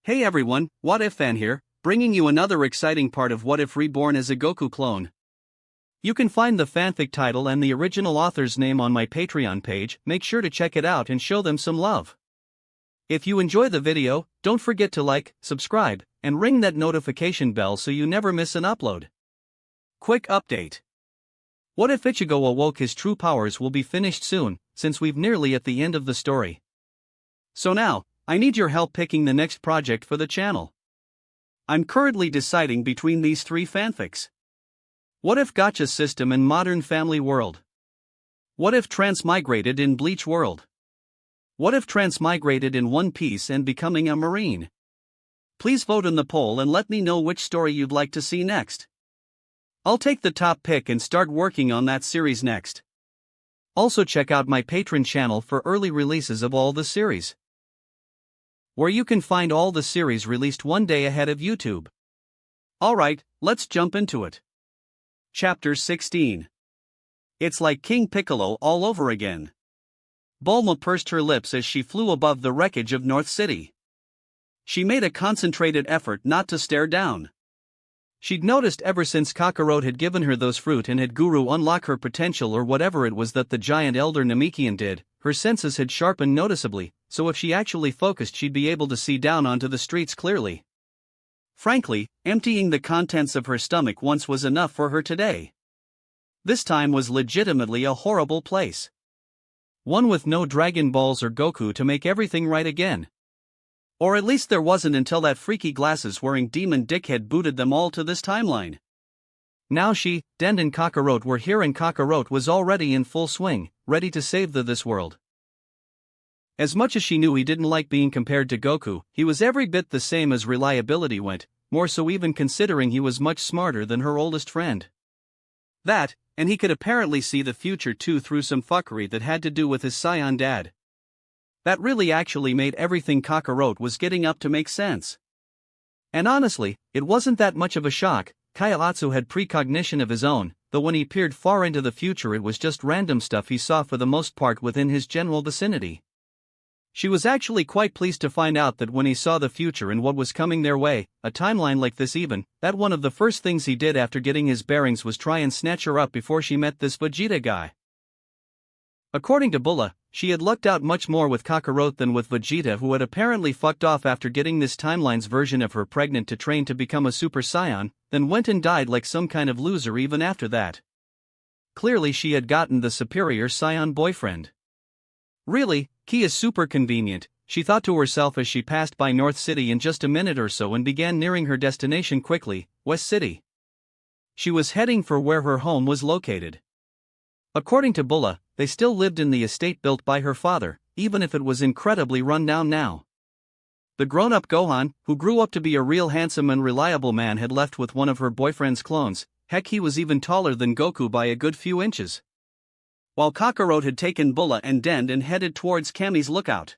Hey everyone, What If Fan here, bringing you another exciting part of What If Reborn as a Goku clone. You can find the fanfic title and the original author's name on my Patreon page. Make sure to check it out and show them some love. If you enjoy the video, don't forget to like, subscribe, and ring that notification bell so you never miss an upload. Quick update. What if Ichigo awoke his true powers will be finished soon, since we've nearly at the end of the story. So now, I need your help picking the next project for the channel. I'm currently deciding between these three fanfics. What if Gacha system in Modern Family World? What if Transmigrated in Bleach World? What if Transmigrated in One Piece and becoming a Marine? Please vote in the poll and let me know which story you'd like to see next. I'll take the top pick and start working on that series next. Also check out my Patreon channel for early releases of all the series, where you can find all the series released one day ahead of YouTube. Alright, let's jump into it. Chapter 16. It's like King Piccolo all over again. Bulma pursed her lips as she flew above the wreckage of North City. She made a concentrated effort not to stare down. She'd noticed ever since Kakarot had given her those fruit and had Guru unlock her potential or whatever it was that the giant elder Namekian did, her senses had sharpened noticeably, so if she actually focused she'd be able to see down onto the streets clearly. Frankly, emptying the contents of her stomach once was enough for her today. This time was legitimately a horrible place. One with no Dragon Balls or Goku to make everything right again. Or at least there wasn't until that freaky glasses-wearing demon dickhead booted them all to this timeline. Now she, Den and Kakarot were here and Kakarot was already in full swing, ready to save this world. As much as she knew he didn't like being compared to Goku, he was every bit the same as reliability went, more so even considering he was much smarter than her oldest friend. That, and he could apparently see the future too through some fuckery that had to do with his scion dad. That really actually made everything Kakarot was getting up to make sense. And honestly, it wasn't that much of a shock. Kaiatsu had precognition of his own, though when he peered far into the future it was just random stuff he saw for the most part within his general vicinity. She was actually quite pleased to find out that when he saw the future and what was coming their way, a timeline like this even, that one of the first things he did after getting his bearings was try and snatch her up before she met this Vegeta guy. According to Bulla, she had lucked out much more with Kakarot than with Vegeta, who had apparently fucked off after getting this timeline's version of her pregnant to train to become a Super Saiyan, then went and died like some kind of loser even after that. Clearly she had gotten the superior Saiyan boyfriend. Really, Ki is super convenient, she thought to herself as she passed by North City in just a minute or so and began nearing her destination quickly, West City. She was heading for where her home was located. According to Bulla, they still lived in the estate built by her father, even if it was incredibly run down now. The grown-up Gohan, who grew up to be a real handsome and reliable man, had left with one of her boyfriend's clones. Heck, he was even taller than Goku by a good few inches. While Kakarot had taken Bulla and Den and headed towards Kami's lookout.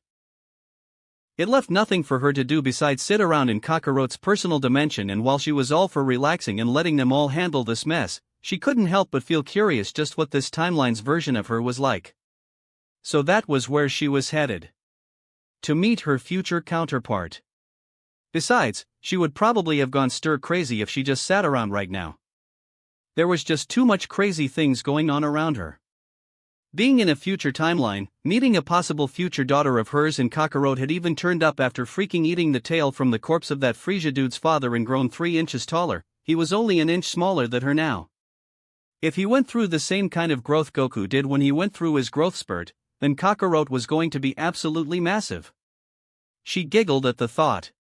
It left nothing for her to do besides sit around in Kakarot's personal dimension, and while she was all for relaxing and letting them all handle this mess, she couldn't help but feel curious just what this timeline's version of her was like. So that was where she was headed. To meet her future counterpart. Besides, she would probably have gone stir crazy if she just sat around right now. There was just too much crazy things going on around her. Being in a future timeline, meeting a possible future daughter of hers, and Kakarot had even turned up after freaking eating the tail from the corpse of that Frieza dude's father and grown 3 inches taller. He was only an inch smaller than her now. If he went through the same kind of growth Goku did when he went through his growth spurt, then Kakarot was going to be absolutely massive. She giggled at the thought.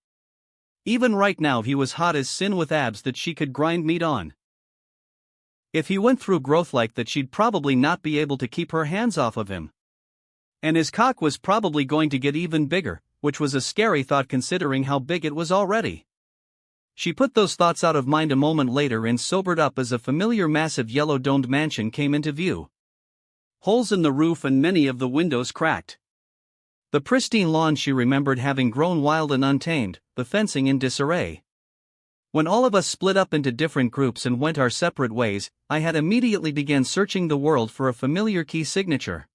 Even right now he was hot as sin with abs that she could grind meat on. If he went through growth like that, she'd probably not be able to keep her hands off of him. And his cock was probably going to get even bigger, which was a scary thought considering how big it was already. She put those thoughts out of mind a moment later and sobered up as a familiar massive yellow-domed mansion came into view. Holes in the roof and many of the windows cracked. The pristine lawn she remembered having grown wild and untamed, the fencing in disarray. When all of us split up into different groups and went our separate ways, I had immediately began searching the world for a familiar key signature.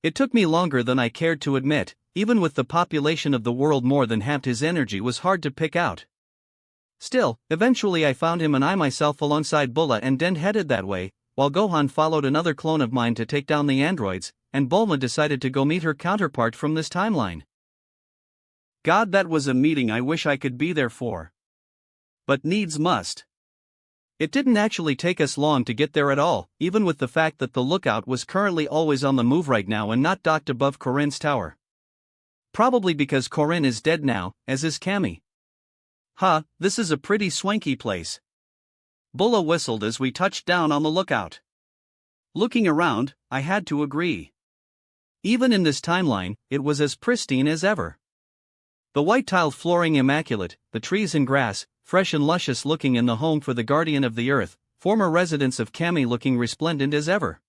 It took me longer than I cared to admit, even with the population of the world more than half his energy was hard to pick out. Still, eventually I found him and I myself alongside Bulla and Den headed that way, while Gohan followed another clone of mine to take down the androids, and Bulma decided to go meet her counterpart from this timeline. God, that was a meeting I wish I could be there for. But needs must. It didn't actually take us long to get there at all, even with the fact that the lookout was currently always on the move right now and not docked above Corinne's tower. Probably because Corinne is dead now, as is Cammy. Huh, this is a pretty swanky place. Bulla whistled as we touched down on the lookout. Looking around, I had to agree. Even in this timeline, it was as pristine as ever. The white tiled flooring immaculate, the trees and grass, fresh and luscious looking in the home for the guardian of the earth, former residence of Cammy looking resplendent as ever.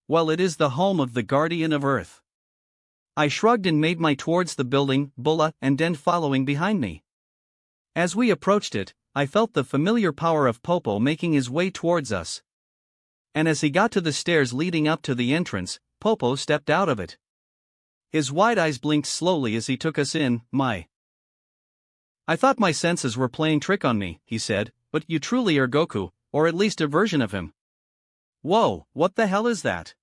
Well, it is the home of the guardian of earth. I shrugged and made my towards the building, Bulla and Den following behind me. As we approached it, I felt the familiar power of Popo making his way towards us. And as he got to the stairs leading up to the entrance, Popo stepped out of it. His wide eyes blinked slowly as he took us in. I thought my senses were playing trick on me, he said, but you truly are Goku, or at least a version of him. Whoa, what the hell is that?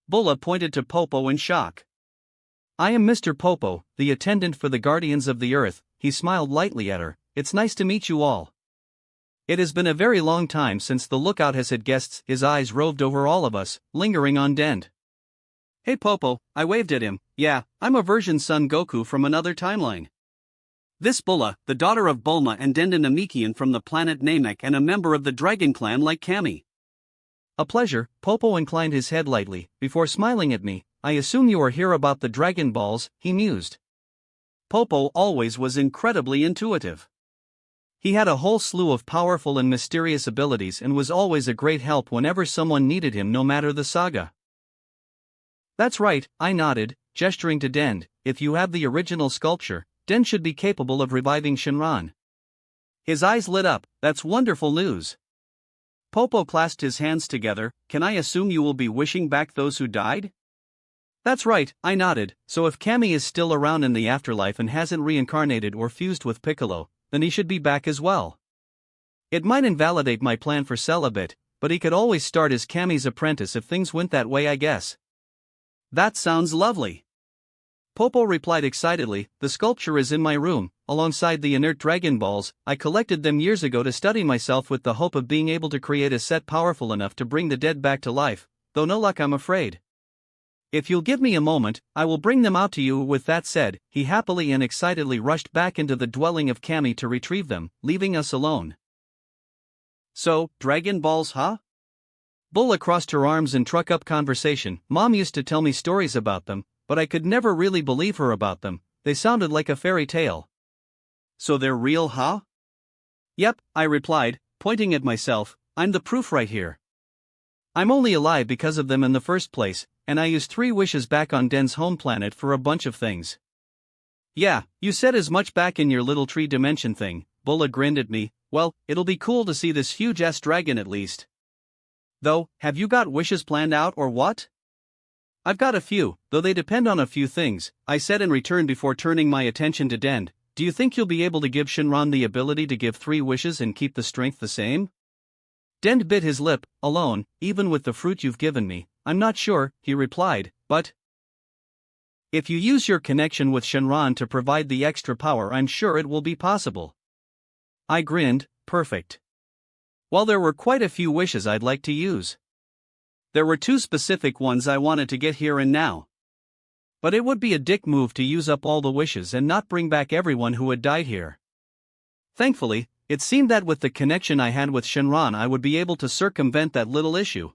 Bulla pointed to Popo in shock. I am Mr. Popo, the attendant for the Guardians of the Earth. He smiled lightly at her. It's nice to meet you all. It has been a very long time since the lookout has had guests. His eyes roved over all of us, lingering on Den. Hey Popo, I waved at him. Yeah, I'm a version Son Goku from another timeline. This Bulla, the daughter of Bulma and Den, an Namekian from the planet Namek and a member of the Dragon Clan like Cammy. A pleasure. Popo inclined his head lightly, before smiling at me. I assume you are here about the Dragon Balls, he mused. Popo always was incredibly intuitive. He had a whole slew of powerful and mysterious abilities and was always a great help whenever someone needed him, no matter the saga. That's right, I nodded, gesturing to Den. If you have the original sculpture, Den should be capable of reviving Shinran. His eyes lit up. That's wonderful news. Popo clasped his hands together. Can I assume you will be wishing back those who died? That's right, I nodded. So if Cammy is still around in the afterlife and hasn't reincarnated or fused with Piccolo, then he should be back as well. It might invalidate my plan for Cell a bit, but he could always start as Cammy's apprentice if things went that way, I guess. That sounds lovely. Popo replied excitedly. The sculpture is in my room, alongside the inert Dragon Balls. I collected them years ago to study myself with the hope of being able to create a set powerful enough to bring the dead back to life, though no luck, I'm afraid. If you'll give me a moment, I will bring them out to you. With that said, he happily and excitedly rushed back into the dwelling of Cammy to retrieve them, leaving us alone. So, Dragon Balls, huh? Bulla crossed her arms and struck up conversation. Mom used to tell me stories about them, but I could never really believe her about them. They sounded like a fairy tale. So they're real, huh? Yep, I replied, pointing at myself. I'm the proof right here. I'm only alive because of them in the first place, and I used 3 wishes back on Den's home planet for a bunch of things. Yeah, you said as much back in your little tree dimension thing. Bulla grinned at me. Well, it'll be cool to see this huge-ass dragon at least. Though, have you got wishes planned out or what? I've got a few, though they depend on a few things, I said in return before turning my attention to Den. Do you think you'll be able to give Shinran the ability to give 3 wishes and keep the strength the same? Den bit his lip. Alone, even with the fruit you've given me, I'm not sure, he replied, but if you use your connection with Shinran to provide the extra power, I'm sure it will be possible. I grinned. Perfect. Well, there were quite a few wishes I'd like to use. There were 2 specific ones I wanted to get here and now. But it would be a dick move to use up all the wishes and not bring back everyone who had died here. Thankfully, it seemed that with the connection I had with Shinran I would be able to circumvent that little issue.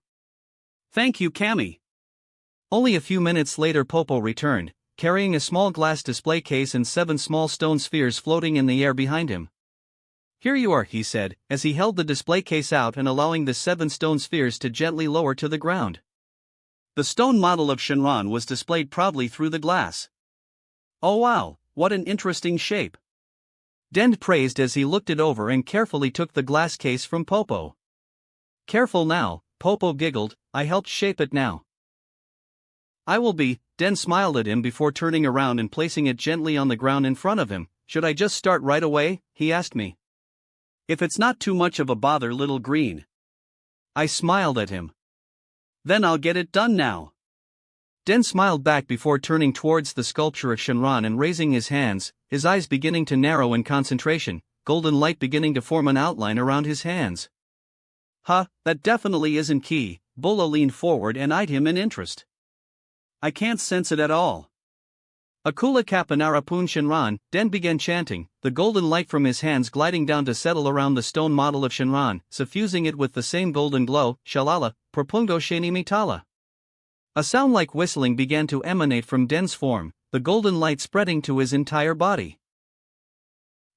Thank you, Cammy. Only a few minutes later Popo returned, carrying a small glass display case and 7 small stone spheres floating in the air behind him. Here you are, he said, as he held the display case out and allowing the 7 stone spheres to gently lower to the ground. The stone model of Shinran was displayed proudly through the glass. Oh wow, what an interesting shape. Den praised as he looked it over and carefully took the glass case from Popo. Careful now, Popo giggled, I helped shape it now. I will be, Den smiled at him before turning around and placing it gently on the ground in front of him. Should I just start right away? He asked me. If it's not too much of a bother, little green. I smiled at him. Then I'll get it done now. Den smiled back before turning towards the sculpture of Shinran and raising his hands, his eyes beginning to narrow in concentration, golden light beginning to form an outline around his hands. Huh, that definitely isn't key. Bulla leaned forward and eyed him in interest. I can't sense it at all. Akula Kapanarapun Shinran, Den began chanting, the golden light from his hands gliding down to settle around the stone model of Shinran, suffusing it with the same golden glow. Shalala, Propungo Shani Mitala. A sound like whistling began to emanate from Den's form, the golden light spreading to his entire body.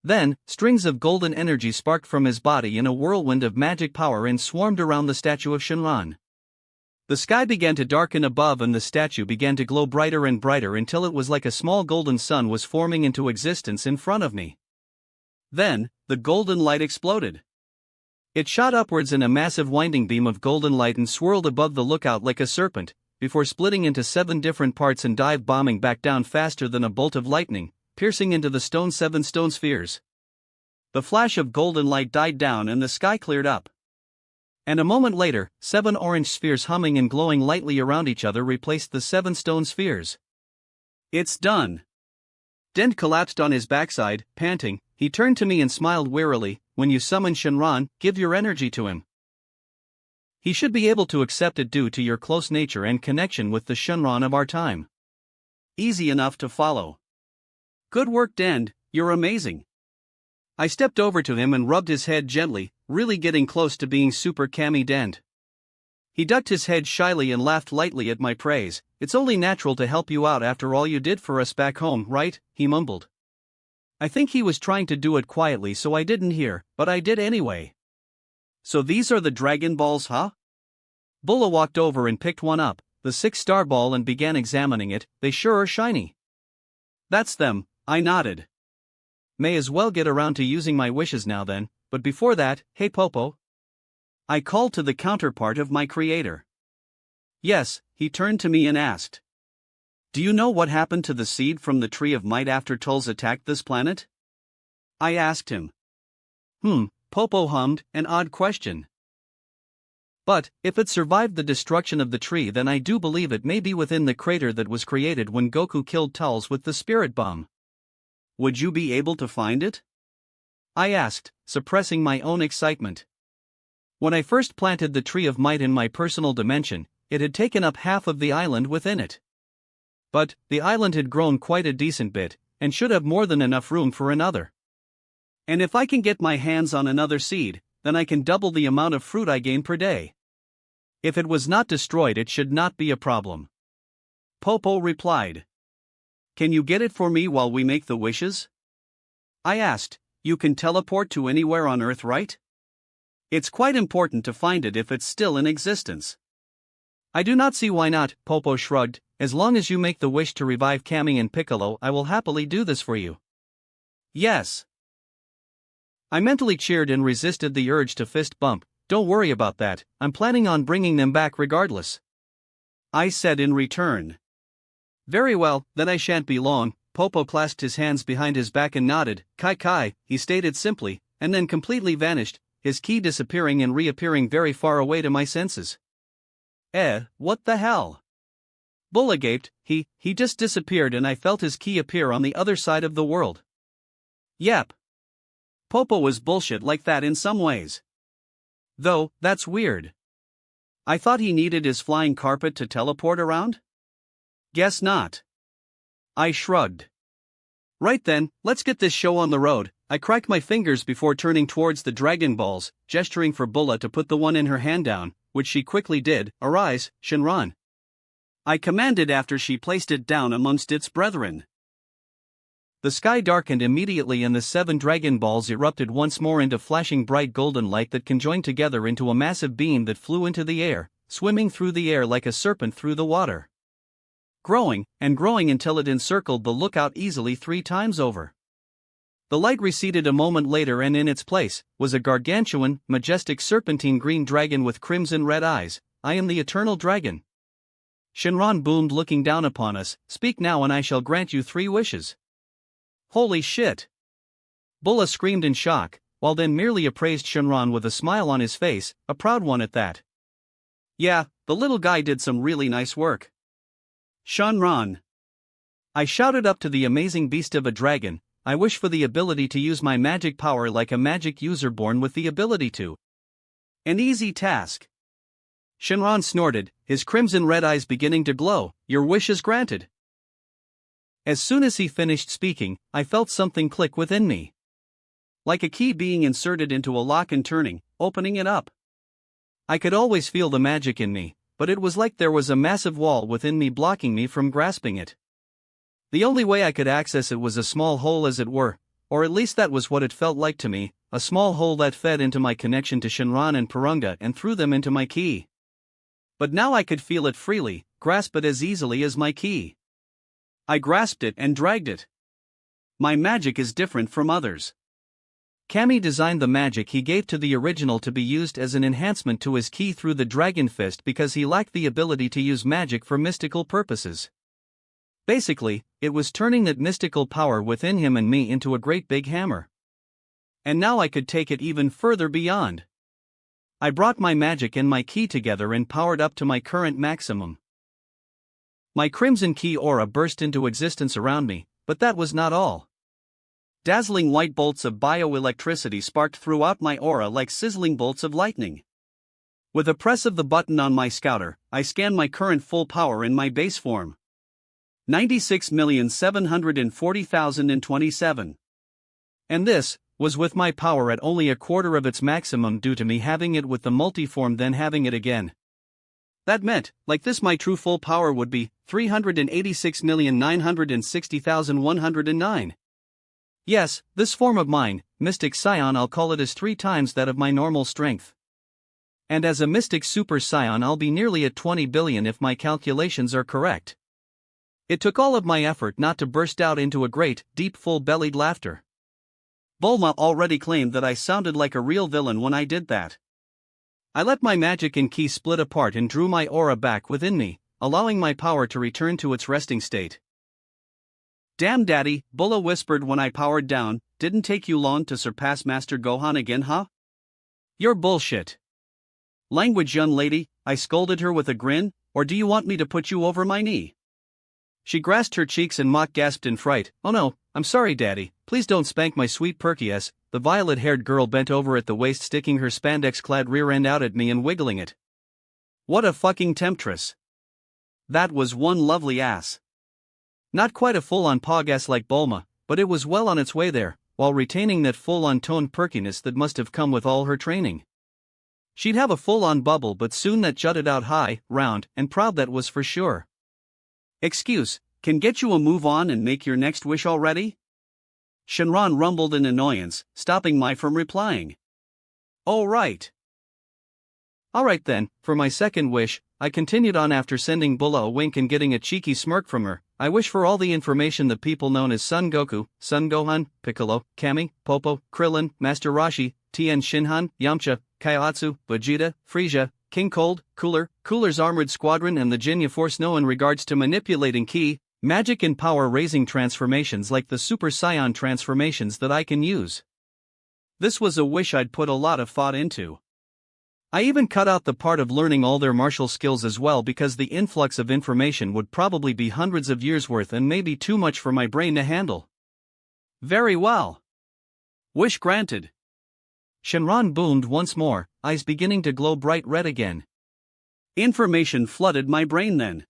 Then, strings of golden energy sparked from his body in a whirlwind of magic power and swarmed around the statue of Shinran. The sky began to darken above and the statue began to glow brighter and brighter until it was like a small golden sun was forming into existence in front of me. Then, the golden light exploded. It shot upwards in a massive winding beam of golden light and swirled above the lookout like a serpent, before splitting into 7 different parts and dive-bombing back down faster than a bolt of lightning, piercing into the 7 stone spheres. The flash of golden light died down and the sky cleared up. And a moment later, 7 orange spheres humming and glowing lightly around each other replaced the 7 stone spheres. It's done. Den collapsed on his backside, panting. He turned to me and smiled wearily. When you summon Shinran, give your energy to him. He should be able to accept it due to your close nature and connection with the Shinran of our time. Easy enough to follow. Good work, Den, you're amazing. I stepped over to him and rubbed his head gently, really getting close to being Super Kami Dent. He ducked his head shyly and laughed lightly at my praise. It's only natural to help you out after all you did for us back home, right? He mumbled. I think he was trying to do it quietly so I didn't hear, but I did anyway. So these are the Dragon Balls, huh? Bulla walked over and picked one up, the 6-star ball, and began examining it. They sure are shiny. That's them, I nodded. May as well get around to using my wishes now then, but before that, hey Popo. I called to the counterpart of my creator. Yes, he turned to me and asked. Do you know what happened to the seed from the Tree of Might after Tulls attacked this planet? I asked him. Popo hummed, an odd question. But, if it survived the destruction of the tree, then I do believe it may be within the crater that was created when Goku killed Tulls with the spirit bomb. Would you be able to find it? I asked, suppressing my own excitement. When I first planted the Tree of Might in my personal dimension, it had taken up half of the island within it. But, the island had grown quite a decent bit, and should have more than enough room for another. And if I can get my hands on another seed, then I can double the amount of fruit I gain per day. If it was not destroyed, it should not be a problem. Popo replied. Can you get it for me while we make the wishes? I asked. You can teleport to anywhere on Earth, right? It's quite important to find it if it's still in existence. I do not see why not, Popo shrugged. As long as you make the wish to revive Kami and Piccolo, I will happily do this for you. Yes. I mentally cheered and resisted the urge to fist bump. Don't worry about that, I'm planning on bringing them back regardless. I said in return. Very well, then I shan't be long. Popo clasped his hands behind his back and nodded. Kai Kai, he stated simply, and then completely vanished, his ki disappearing and reappearing very far away to my senses. What the hell? Bulla gaped. He just disappeared and I felt his ki appear on the other side of the world. Yep. Popo was bullshit like that in some ways. Though, that's weird. I thought he needed his flying carpet to teleport around? Guess not. I shrugged. Right then, let's get this show on the road. I cracked my fingers before turning towards the Dragon Balls, gesturing for Bulla to put the one in her hand down, which she quickly did. Arise, Shinran. I commanded after she placed it down amongst its brethren. The sky darkened immediately and the 7 Dragon Balls erupted once more into flashing bright golden light that conjoined together into a massive beam that flew into the air, swimming through the air like a serpent through the water. Growing, and growing until it encircled the lookout easily 3 times over. The light receded a moment later and in its place, was a gargantuan, majestic serpentine green dragon with crimson red eyes. I am the eternal dragon. Shinran boomed, looking down upon us. "Speak now and I shall grant you 3 wishes." Holy shit! Bulla screamed in shock, while then merely appraised Shinran with a smile on his face, a proud one at that. Yeah, the little guy did some really nice work. Shinran! I shouted up to the amazing beast of a dragon. I wish for the ability to use my magic power like a magic user born with the ability to. An easy task. Shinran snorted, his crimson red eyes beginning to glow. "Your wish is granted." As soon as he finished speaking, I felt something click within me. Like a key being inserted into a lock and turning, opening it up. I could always feel the magic in me, but it was like there was a massive wall within me blocking me from grasping it. The only way I could access it was a small hole, as it were, or at least that was what it felt like to me, a small hole that fed into my connection to Shinran and Purunga and threw them into my ki. But now I could feel it freely, grasp it as easily as my ki. I grasped it and dragged it. My magic is different from others. Kami designed the magic he gave to the original to be used as an enhancement to his ki through the Dragon Fist because he lacked the ability to use magic for mystical purposes. Basically, it was turning that mystical power within him and me into a great big hammer. And now I could take it even further beyond. I brought my magic and my ki together and powered up to my current maximum. My crimson ki aura burst into existence around me, but that was not all. Dazzling white bolts of bioelectricity sparked throughout my aura like sizzling bolts of lightning. With a press of the button on my scouter, I scanned my current full power in my base form. 96,740,027. And this was with my power at only a quarter of its maximum due to me having it with the multiform then having it again. That meant, like this, my true full power would be 386,960,109. Yes, this form of mine, Mystic Scion, I'll call it, is 3 times that of my normal strength. And as a Mystic Super Scion I'll be nearly at 20 billion if my calculations are correct. It took all of my effort not to burst out into a great, deep, full-bellied laughter. Bulma already claimed that I sounded like a real villain when I did that. I let my magic and ki split apart and drew my aura back within me, allowing my power to return to its resting state. "Damn daddy," Bulla whispered when I powered down, "didn't take you long to surpass Master Gohan again, huh?" "You're bullshit." "Language, young lady," I scolded her with a grin, "or do you want me to put you over my knee?" She grasped her cheeks and mock gasped in fright. "Oh no, I'm sorry daddy, please don't spank my sweet perky ass." The violet-haired girl bent over at the waist, sticking her spandex-clad rear end out at me and wiggling it. What a fucking temptress. That was one lovely ass. Not quite a full-on pog ass like Bulma, but it was well on its way there, while retaining that full-on toned perkiness that must have come with all her training. She'd have a full-on bubble, but soon that jutted out high, round, and proud, that was for sure. "Excuse, can get you a move on and make your next wish already?" Shinran rumbled in annoyance, stopping me from replying. "Oh right. Alright then, for my second wish," I continued on after sending Bulla a wink and getting a cheeky smirk from her, "I wish for all the information the people known as Son Goku, Son Gohan, Piccolo, Kami, Popo, Krillin, Master Roshi, Tien Shinhan, Yamcha, Kaiotsu, Vegeta, Frieza, King Cold, Cooler's Armored Squadron and the Jinya Force know in regards to manipulating ki, magic and power-raising transformations like the Super Saiyan transformations that I can use." This was a wish I'd put a lot of thought into. I even cut out the part of learning all their martial skills as well because the influx of information would probably be hundreds of years worth and maybe too much for my brain to handle. "Very well. Wish granted." Shinran boomed once more, eyes beginning to glow bright red again. Information flooded my brain then.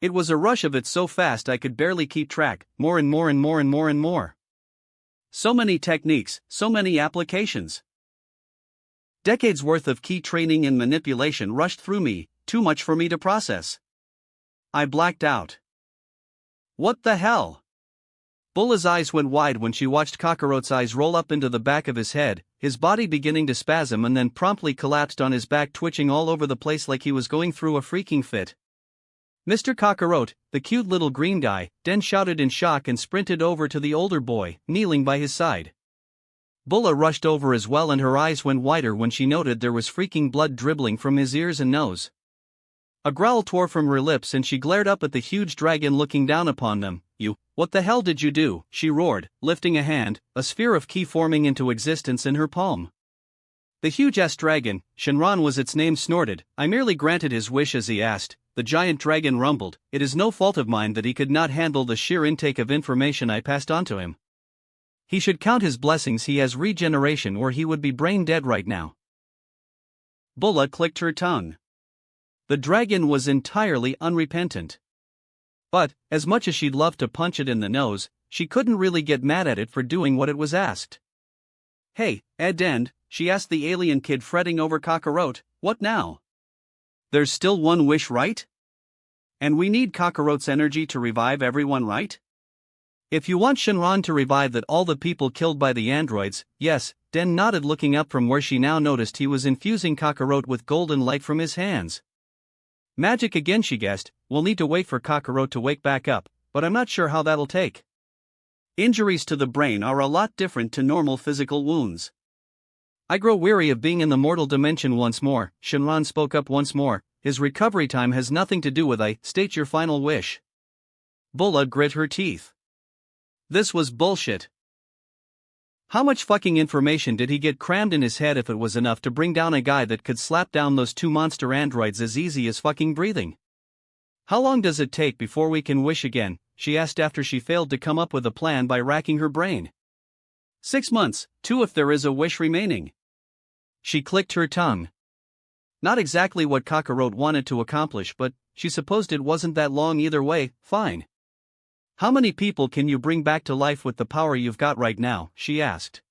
It was a rush of it so fast I could barely keep track, more and more and more and more and more. So many techniques, so many applications. Decades worth of ki training and manipulation rushed through me, too much for me to process. I blacked out. What the hell? Bulla's eyes went wide when she watched Kakaroto's eyes roll up into the back of his head, his body beginning to spasm, and then promptly collapsed on his back, twitching all over the place like he was going through a freaking fit. Mr. Kakaroto, the cute little green guy, then shouted in shock and sprinted over to the older boy, kneeling by his side. Bulla rushed over as well, and her eyes went wider when she noted there was freaking blood dribbling from his ears and nose. A growl tore from her lips and she glared up at the huge dragon looking down upon them. What the hell did you do? She roared, lifting a hand, a sphere of ki forming into existence in her palm. The huge-ass dragon, Shinran was its name, snorted. I merely granted his wish as he asked. The giant dragon rumbled. It is no fault of mine that he could not handle the sheer intake of information I passed on to him. He should count his blessings he has regeneration or he would be brain dead right now. Bulla clicked her tongue. The dragon was entirely unrepentant. But, as much as she'd love to punch it in the nose, she couldn't really get mad at it for doing what it was asked. Hey, Ed, she asked the alien kid fretting over Kakarot, what now? There's still one wish, right? And we need Kakarot's energy to revive everyone, right? If you want Shinran to revive all the people killed by the androids, yes, Den nodded, looking up from where she now noticed he was infusing Kakarot with golden light from his hands. Magic again, she guessed. We'll need to wait for Kakarot to wake back up, but I'm not sure how that'll take. Injuries to the brain are a lot different to normal physical wounds. I grow weary of being in the mortal dimension once more, Shinran spoke up once more. His recovery time has nothing to do with state your final wish. Bulla grit her teeth. This was bullshit. How much fucking information did he get crammed in his head if it was enough to bring down a guy that could slap down those two monster androids as easy as fucking breathing? How long does it take before we can wish again? She asked after she failed to come up with a plan by racking her brain. 6 months, 2 if there is a wish remaining. She clicked her tongue. Not exactly what Kakarot wanted to accomplish, but she supposed it wasn't that long either way. Fine. How many people can you bring back to life with the power you've got right now? She asked.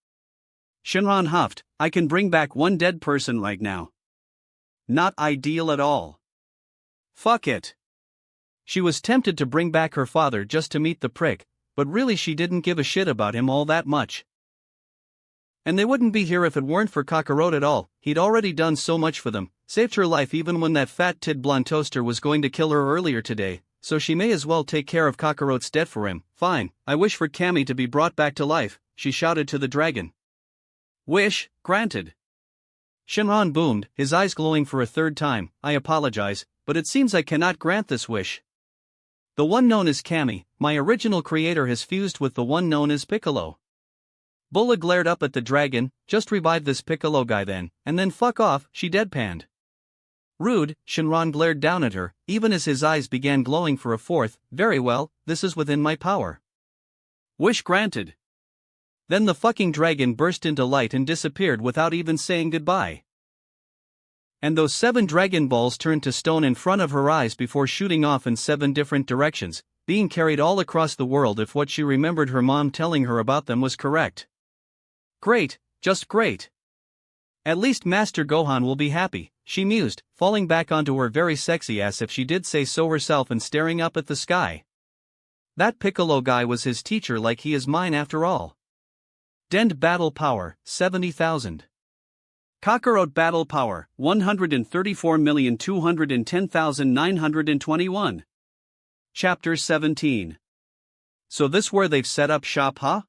Shinran huffed. I can bring back 1 dead person right now. Not ideal at all. Fuck it. She was tempted to bring back her father just to meet the prick, but really she didn't give a shit about him all that much. And they wouldn't be here if it weren't for Kakarot at all. He'd already done so much for them, saved her life even when that fat tid blonde toaster was going to kill her earlier today, so she may as well take care of Kakarot's debt for him. Fine, I wish for Cammy to be brought back to life, she shouted to the dragon. Wish, granted. Shinran boomed, his eyes glowing for a 3rd time. I apologize, but it seems I cannot grant this wish. The one known as Cammy, my original creator, has fused with the one known as Piccolo. Bulla glared up at the dragon. Just revive this Piccolo guy then, and then fuck off, she deadpanned. Rude, Shinran glared down at her, even as his eyes began glowing for a 4th. Very well, this is within my power. Wish granted. Then the fucking dragon burst into light and disappeared without even saying goodbye. And those 7 Dragon Balls turned to stone in front of her eyes before shooting off in 7 different directions, being carried all across the world if what she remembered her mom telling her about them was correct. Great, just great. At least Master Gohan will be happy, she mused, falling back onto her very sexy ass if she did say so herself and staring up at the sky. That Piccolo guy was his teacher, like he is mine after all. Dend battle power, 70,000. Kakarot battle power, 134,210,921. Chapter 17. So this where they've set up shop, huh?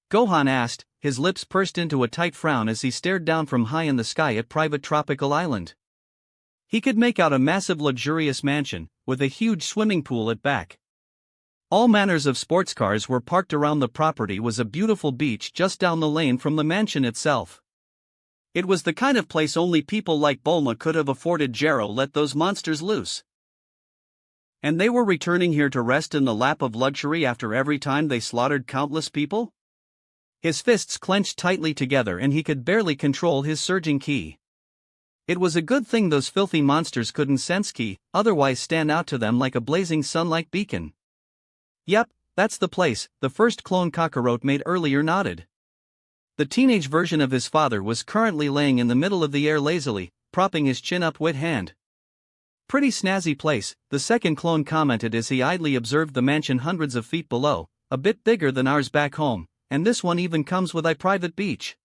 Gohan asked, his lips pursed into a tight frown as he stared down from high in the sky at private tropical island. He could make out a massive luxurious mansion, with a huge swimming pool at back. All manners of sports cars were parked around the property. Was a beautiful beach just down the lane from the mansion itself. It was the kind of place only people like Bulma could have afforded. Jero let those monsters loose. And they were returning here to rest in the lap of luxury after every time they slaughtered countless people? His fists clenched tightly together and he could barely control his surging ki. It was a good thing those filthy monsters couldn't sense ki, otherwise stand out to them like a blazing sun-like beacon. Yep, that's the place, the first clone Kakarot made earlier nodded. The teenage version of his father was currently laying in the middle of the air lazily, propping his chin up with hand. Pretty snazzy place, the second clone commented as he idly observed the mansion hundreds of feet below, a bit bigger than ours back home, and this one even comes with a private beach.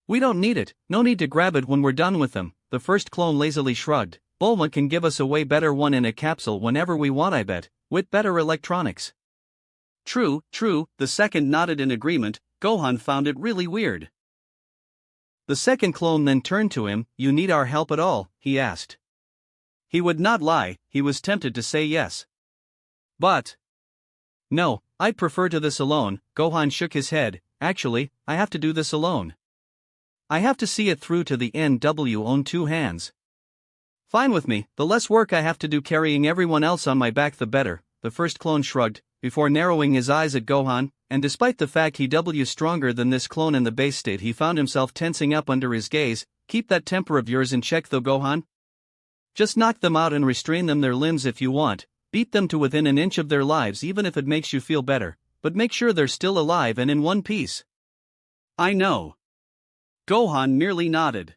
We don't need it, no need to grab it when we're done with them, the first clone lazily shrugged. Bulma can give us a way better one in a capsule whenever we want, I bet, with better electronics. True, the second nodded in agreement. Gohan found it really weird. The second clone then turned to him. You need our help at all? He asked. He would not lie, he was tempted to say yes. But no, I'd prefer to this alone. Gohan shook his head. Actually, I have to do this alone. I have to see it through to the end. On 2 hands. Fine with me, the less work I have to do carrying everyone else on my back the better, the first clone shrugged, before narrowing his eyes at Gohan, and despite the fact he was stronger than this clone in the base state, he found himself tensing up under his gaze. Keep that temper of yours in check though, Gohan. Just knock them out and restrain them their limbs if you want, beat them to within an inch of their lives even if it makes you feel better, but make sure they're still alive and in one piece. I know. Gohan merely nodded.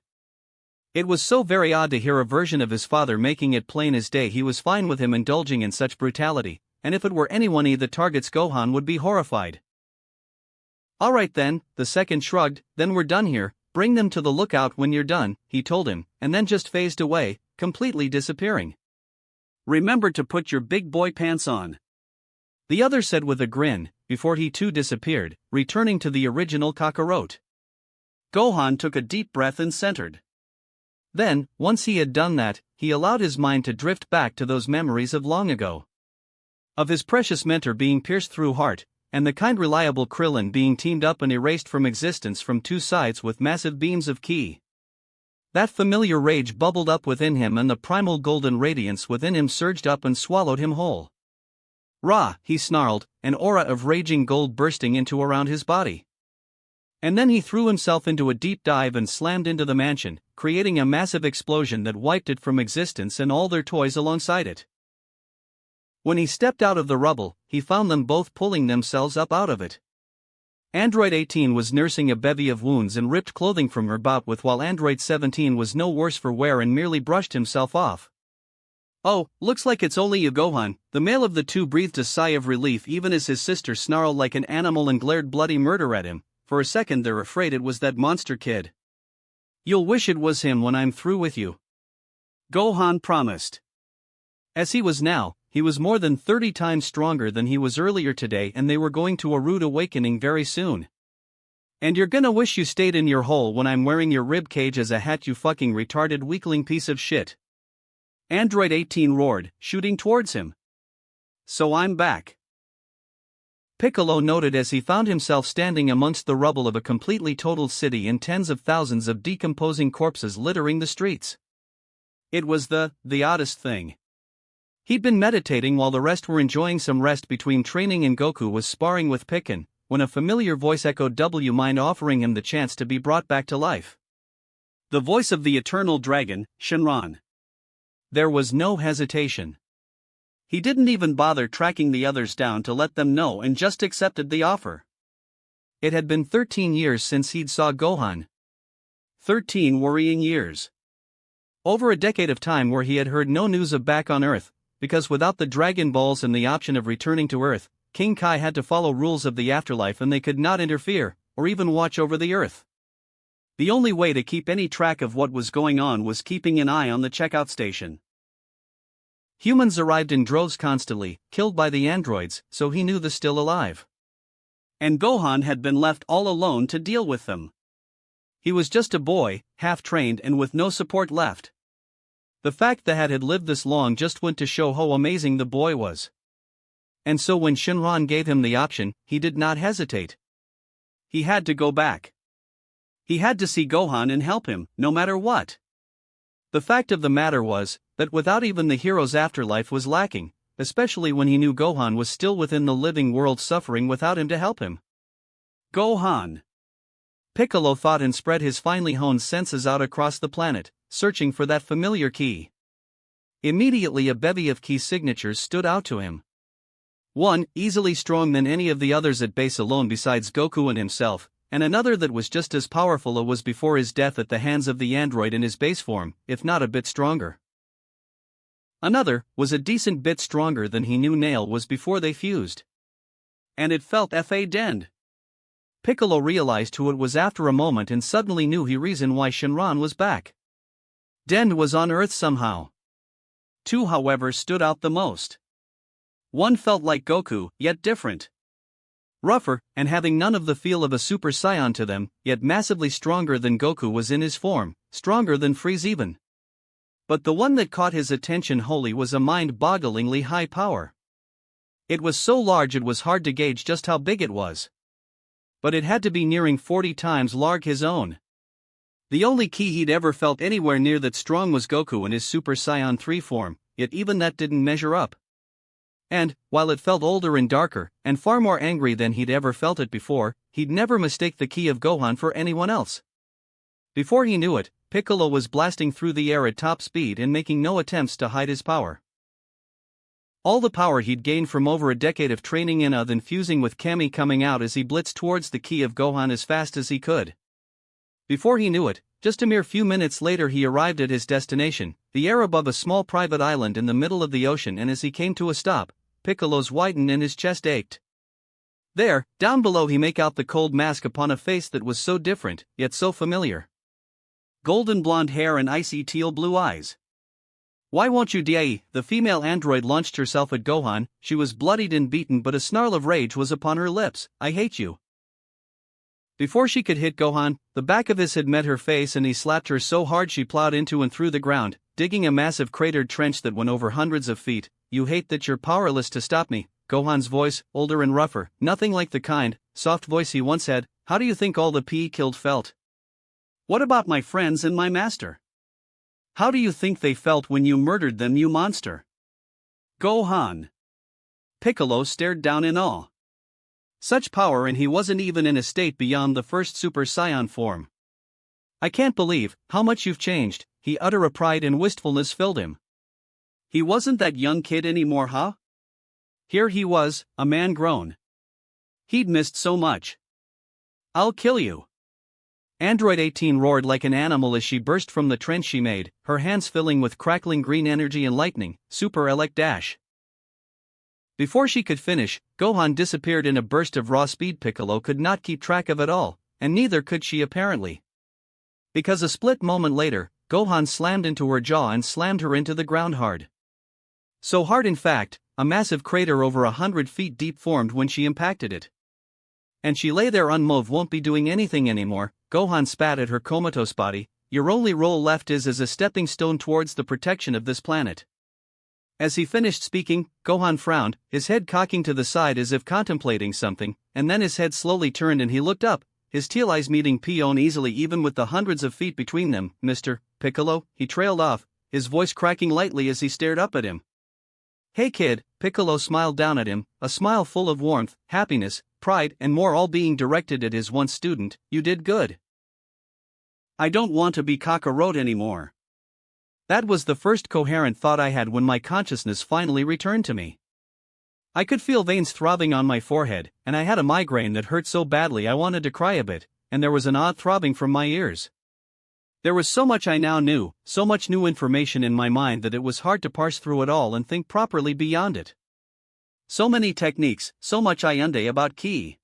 It was so very odd to hear a version of his father making it plain as day he was fine with him indulging in such brutality, and if it were anyone that targets Gohan would be horrified. Alright then, the second shrugged, then we're done here, bring them to the lookout when you're done, he told him, and then just phased away, completely disappearing. Remember to put your big boy pants on, the other said with a grin, before he too disappeared, returning to the original Kakarot. Gohan took a deep breath and centered. Then, once he had done that, he allowed his mind to drift back to those memories of long ago. Of his precious mentor being pierced through heart, and the kind reliable Krillin being teamed up and erased from existence from 2 sides with massive beams of ki. That familiar rage bubbled up within him and the primal golden radiance within him surged up and swallowed him whole. Rah, he snarled, an aura of raging gold bursting into around his body. And then he threw himself into a deep dive and slammed into the mansion, creating a massive explosion that wiped it from existence and all their toys alongside it. When he stepped out of the rubble, he found them both pulling themselves up out of it. Android 18 was nursing a bevy of wounds and ripped clothing from her bout with, while Android 17 was no worse for wear and merely brushed himself off. Oh, looks like it's only you, Gohan. The male of the two breathed a sigh of relief even as his sister snarled like an animal and glared bloody murder at him. For a second they're afraid it was that monster kid. You'll wish it was him when I'm through with you, Gohan promised. As he was now, he was more than 30 times stronger than he was earlier today, and they were going to a rude awakening very soon. And you're gonna wish you stayed in your hole when I'm wearing your rib cage as a hat, you fucking retarded weakling piece of shit, Android 18 roared, shooting towards him. So I'm back, Piccolo noted as he found himself standing amongst the rubble of a completely totaled city and tens of thousands of decomposing corpses littering the streets. It was the oddest thing. He'd been meditating while the rest were enjoying some rest between training, and Goku was sparring with Piccin, when a familiar voice echoed, mind offering him the chance to be brought back to life? The voice of the eternal dragon, Shenron. There was no hesitation. He didn't even bother tracking the others down to let them know and just accepted the offer. It had been 13 years since he'd saw Gohan. 13 worrying years. Over a decade of time where he had heard no news of back on Earth, because without the Dragon Balls and the option of returning to Earth, King Kai had to follow rules of the afterlife and they could not interfere, or even watch over the Earth. The only way to keep any track of what was going on was keeping an eye on the checkout station. Humans arrived in droves constantly, killed by the androids, so he knew the still alive. And Gohan had been left all alone to deal with them. He was just a boy, half-trained and with no support left. The fact that had lived this long just went to show how amazing the boy was. And so when Shenron gave him the option, he did not hesitate. He had to go back. He had to see Gohan and help him, no matter what. The fact of the matter was, that without even the hero's afterlife was lacking, especially when he knew Gohan was still within the living world suffering without him to help him. Gohan! Piccolo thought and spread his finely honed senses out across the planet, searching for that familiar key. Immediately a bevy of key signatures stood out to him. One, easily stronger than any of the others at base alone besides Goku and himself, and another that was just as powerful as was before his death at the hands of the android in his base form, if not a bit stronger. Another was a decent bit stronger than he knew Nail was before they fused. And it felt F.A. Dend. Piccolo realized who it was after a moment and suddenly knew the reason why Shenron was back. Dend was on Earth somehow. Two, however, stood out the most. One felt like Goku, yet different. Rougher, and having none of the feel of a Super Saiyan to them, yet massively stronger than Goku was in his form, stronger than Frieza even. But the one that caught his attention wholly was a mind-bogglingly high power. It was so large it was hard to gauge just how big it was. But it had to be nearing 40 times large his own. The only ki he'd ever felt anywhere near that strong was Goku in his Super Saiyan 3 form, yet even that didn't measure up. And, while it felt older and darker, and far more angry than he'd ever felt it before, he'd never mistake the ki of Gohan for anyone else. Before he knew it, Piccolo was blasting through the air at top speed and making no attempts to hide his power. All the power he'd gained from over a decade of training in then fusing with Kami coming out as he blitzed towards the ki of Gohan as fast as he could. Before he knew it, just a mere few minutes later he arrived at his destination, the air above a small private island in the middle of the ocean, and as he came to a stop, Piccolo's widened and his chest ached. There, down below he make out the cold mask upon a face that was so different, yet so familiar. Golden blonde hair and icy teal blue eyes. Why won't you die? The female android launched herself at Gohan. She was bloodied and beaten, but a snarl of rage was upon her lips. I hate you. Before she could hit Gohan, the back of his head met her face and he slapped her so hard she plowed into and through the ground, digging a massive cratered trench that went over hundreds of feet. You hate that you're powerless to stop me. Gohan's voice, older and rougher, nothing like the kind, soft voice he once had. How do you think all the P killed felt? What about my friends and my master? How do you think they felt when you murdered them, you monster? Gohan. Piccolo stared down in awe. Such power, and he wasn't even in a state beyond the first Super Saiyan form. I can't believe how much you've changed, he uttered. A pride and wistfulness filled him. He wasn't that young kid anymore, huh? Here he was, a man grown. He'd missed so much. I'll kill you. Android 18 roared like an animal as she burst from the trench she made, her hands filling with crackling green energy and lightning. Super Elect Dash. Before she could finish, Gohan disappeared in a burst of raw speed. Piccolo could not keep track of it all, and neither could she apparently. Because a split moment later, Gohan slammed into her jaw and slammed her into the ground hard. So hard, in fact, a massive crater over 100 feet deep formed when she impacted it. And she lay there unmoved. Won't be doing anything anymore. Gohan spat at her comatose body. Your only role left is as a stepping stone towards the protection of this planet. As he finished speaking, Gohan frowned, his head cocking to the side as if contemplating something, and then his head slowly turned and he looked up, his teal eyes meeting Pion easily even with the hundreds of feet between them. Mr. Piccolo, he trailed off, his voice cracking lightly as he stared up at him. Hey kid, Piccolo smiled down at him, a smile full of warmth, happiness, pride and more, all being directed at his once student. You did good. I don't want to be Kakarot anymore. That was the first coherent thought I had when my consciousness finally returned to me. I could feel veins throbbing on my forehead, and I had a migraine that hurt so badly I wanted to cry a bit, and there was an odd throbbing from my ears. There was so much I now knew, so much new information in my mind that it was hard to parse through it all and think properly beyond it. So many techniques, so much I understand about ki.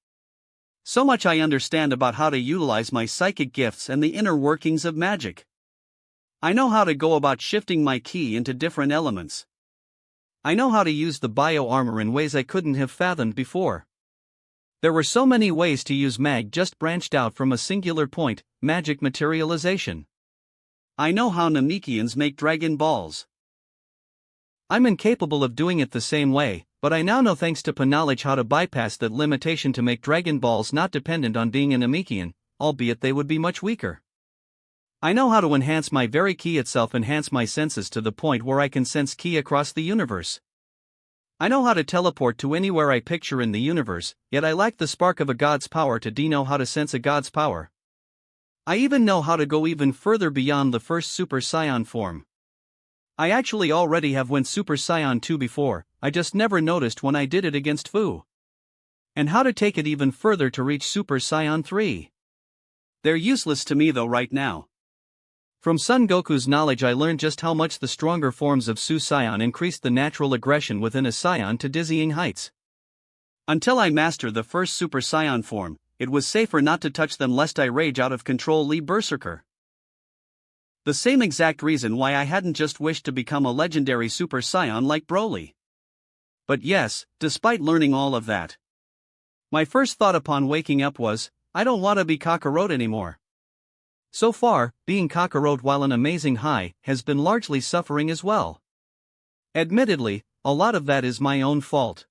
So much I understand about how to utilize my psychic gifts and the inner workings of magic. I know how to go about shifting my ki into different elements. I know how to use the bio armor in ways I couldn't have fathomed before. There were so many ways to use mag just branched out from a singular point, magic materialization. I know how Namekians make Dragon Balls. I'm incapable of doing it the same way, but I now know thanks to knowledge how to bypass that limitation to make Dragon Balls not dependent on being a Namekian, albeit they would be much weaker. I know how to enhance my very ki itself, enhance my senses to the point where I can sense ki across the universe. I know how to teleport to anywhere I picture in the universe, yet I lack the spark of a god's power to know how to sense a god's power. I even know how to go even further beyond the first Super Saiyan form. I actually already have went Super Saiyan 2 before, I just never noticed when I did it against Fu. And how to take it even further to reach Super Saiyan 3. They're useless to me though right now. From Son Goku's knowledge I learned just how much the stronger forms of Su Saiyan increased the natural aggression within a Saiyan to dizzying heights. Until I master the first Super Saiyan form, it was safer not to touch them lest I rage out of control. Lee Berserker. The same exact reason why I hadn't just wished to become a legendary Super Saiyan like Broly. But yes, despite learning all of that, my first thought upon waking up was, I don't want to be Kakarot anymore. So far, being Kakarot while an amazing high has been largely suffering as well. Admittedly, a lot of that is my own fault.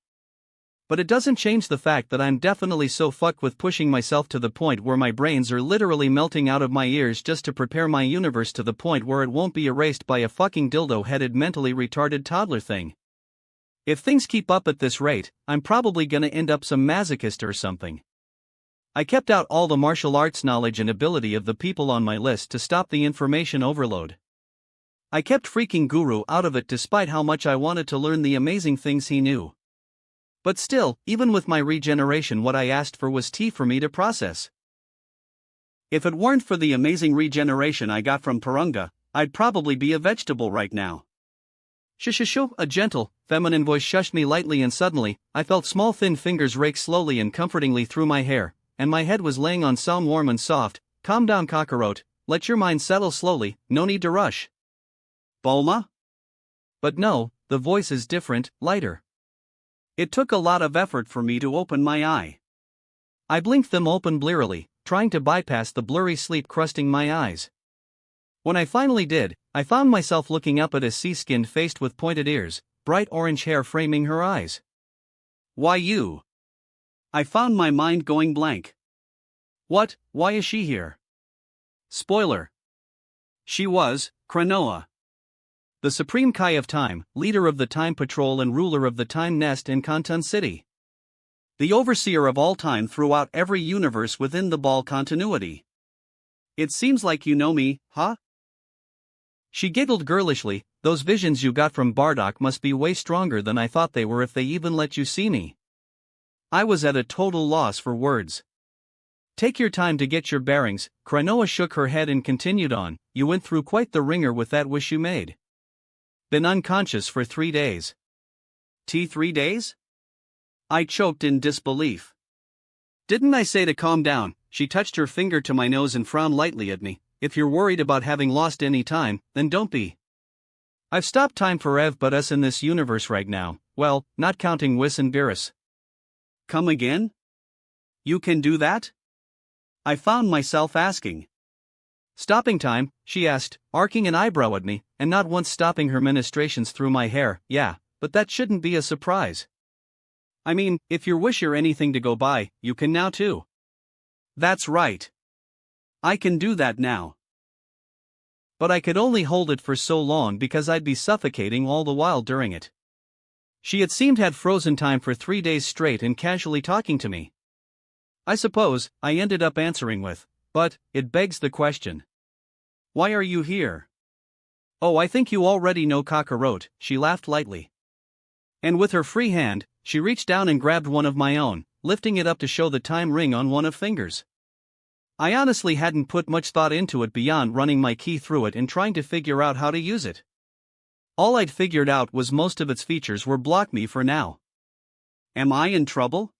But it doesn't change the fact that I'm definitely so fucked with pushing myself to the point where my brains are literally melting out of my ears just to prepare my universe to the point where it won't be erased by a fucking dildo-headed mentally retarded toddler thing. If things keep up at this rate, I'm probably gonna end up some masochist or something. I kept out all the martial arts knowledge and ability of the people on my list to stop the information overload. I kept freaking Guru out of it despite how much I wanted to learn the amazing things he knew. But still, even with my regeneration, what I asked for was tea for me to process. If it weren't for the amazing regeneration I got from Purunga, I'd probably be a vegetable right now. Shushu, a gentle, feminine voice shushed me lightly, and suddenly, I felt small thin fingers rake slowly and comfortingly through my hair, and my head was laying on some warm and soft. Calm down, Kakarot, let your mind settle slowly, no need to rush. Bulma? But no, the voice is different, lighter. It took a lot of effort for me to open my eye. I blinked them open blearily, trying to bypass the blurry sleep crusting my eyes. When I finally did, I found myself looking up at a sea-skinned face with pointed ears, bright orange hair framing her eyes. Why you? I found my mind going blank. What, why is she here? Spoiler. She was Kranoa, the Supreme Kai of Time, leader of the Time Patrol and ruler of the Time Nest in Kanton City. The overseer of all time throughout every universe within the ball continuity. It seems like you know me, huh? She giggled girlishly. Those visions you got from Bardock must be way stronger than I thought they were if they even let you see me. I was at a total loss for words. Take your time to get your bearings. Kranoa shook her head and continued on. You went through quite the ringer with that wish you made. Been unconscious for 3 days. 3 days? I choked in disbelief. Didn't I say to calm down? She touched her finger to my nose and frowned lightly at me. If you're worried about having lost any time, then don't be. I've stopped time for Ev but us in this universe right now, well, not counting Whis and Beerus. Come again? You can do that? I found myself asking. Stopping time, she asked, arcing an eyebrow at me, and not once stopping her ministrations through my hair. Yeah, but that shouldn't be a surprise. I mean, if your wish or anything to go by, you can now too. That's right. I can do that now. But I could only hold it for so long because I'd be suffocating all the while during it. She it seemed had frozen time for 3 days straight and casually talking to me. I suppose, I ended up answering with, but, it begs the question. Why are you here? Oh, I think you already know, Kakarot, she laughed lightly. And with her free hand, she reached down and grabbed one of my own, lifting it up to show the time ring on one of fingers. I honestly hadn't put much thought into it beyond running my key through it and trying to figure out how to use it. All I'd figured out was most of its features were block me for now. Am I in trouble?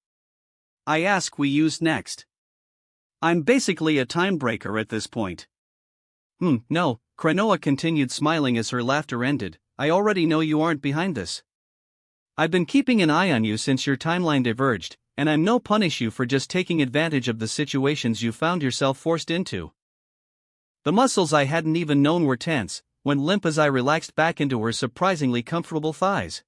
I ask we use next. I'm basically a time breaker at this point. No, Kranoa continued smiling as her laughter ended. I already know you aren't behind this. I've been keeping an eye on you since your timeline diverged, and I'm no punish you for just taking advantage of the situations you found yourself forced into. The muscles I hadn't even known were tense, went limp as I relaxed back into her surprisingly comfortable thighs.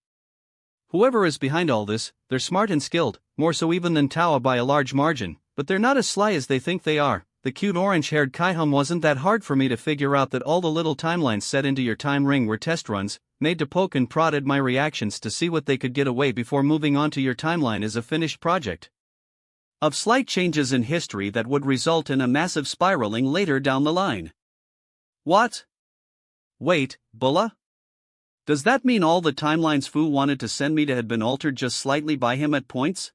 Whoever is behind all this, they're smart and skilled, more so even than Tawa by a large margin, but they're not as sly as they think they are. The cute orange-haired Kaiham wasn't that hard for me to figure out that all the little timelines set into your time ring were test runs, made to poke and prodded my reactions to see what they could get away before moving on to your timeline as a finished project. Of slight changes in history that would result in a massive spiraling later down the line. What? Wait, Bulla? Does that mean all the timelines Fu wanted to send me to had been altered just slightly by him at points?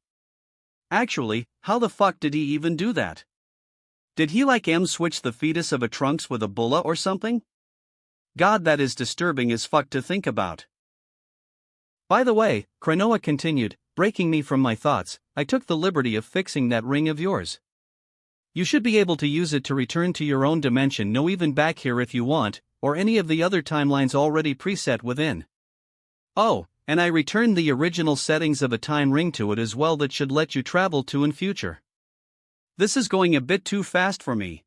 Actually, how the fuck did he even do that? Did he like switch the fetus of a Trunks with a Bulla or something? God, that is disturbing as fuck to think about. By the way, Kranoa continued, breaking me from my thoughts, I took the liberty of fixing that ring of yours. You should be able to use it to return to your own dimension, no even back here if you want, or any of the other timelines already preset within. Oh, and I returned the original settings of a time ring to it as well that should let you travel to in future. This is going a bit too fast for me.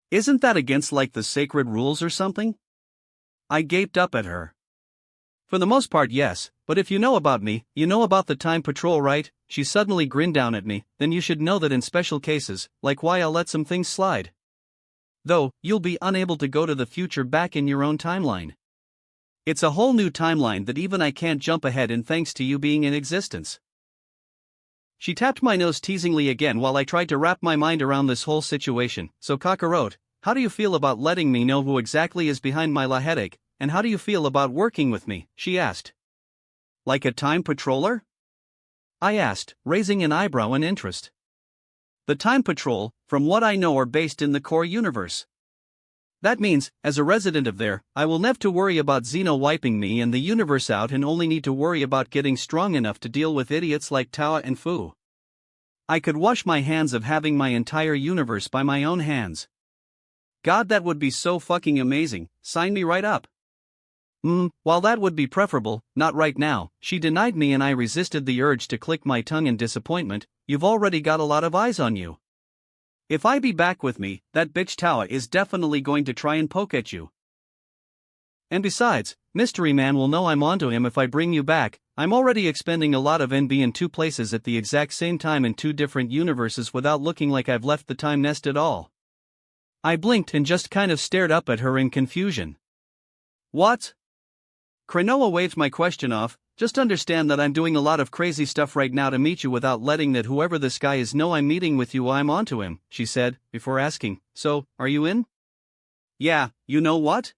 Isn't that against like the sacred rules or something? I gaped up at her. For the most part yes, but if you know about me, you know about the time patrol right? She suddenly grinned down at me, then you should know that in special cases, like why I'll let some things slide. Though, you'll be unable to go to the future back in your own timeline. It's a whole new timeline that even I can't jump ahead in thanks to you being in existence. She tapped my nose teasingly again while I tried to wrap my mind around this whole situation. So Kakarot, how do you feel about letting me know who exactly is behind my headache, and how do you feel about working with me? She asked. Like a time patroller? I asked, raising an eyebrow in interest. The Time Patrol, from what I know, are based in the core universe. That means, as a resident of there, I will never to worry about Xeno wiping me and the universe out and only need to worry about getting strong enough to deal with idiots like Tawa and Fu. I could wash my hands of having my entire universe by my own hands. God, that would be so fucking amazing, sign me right up. While that would be preferable, not right now, she denied me and I resisted the urge to click my tongue in disappointment. You've already got a lot of eyes on you. If I be back with me, that bitch Tawa is definitely going to try and poke at you. And besides, Mystery Man will know I'm onto him if I bring you back. I'm already expending a lot of NB in two places at the exact same time in two different universes without looking like I've left the time nest at all. I blinked and just kind of stared up at her in confusion. What? Krenoa waved my question off. Just understand that I'm doing a lot of crazy stuff right now to meet you without letting that whoever this guy is know I'm meeting with you while I'm onto him, she said, before asking, so, are you in? Yeah, you know what?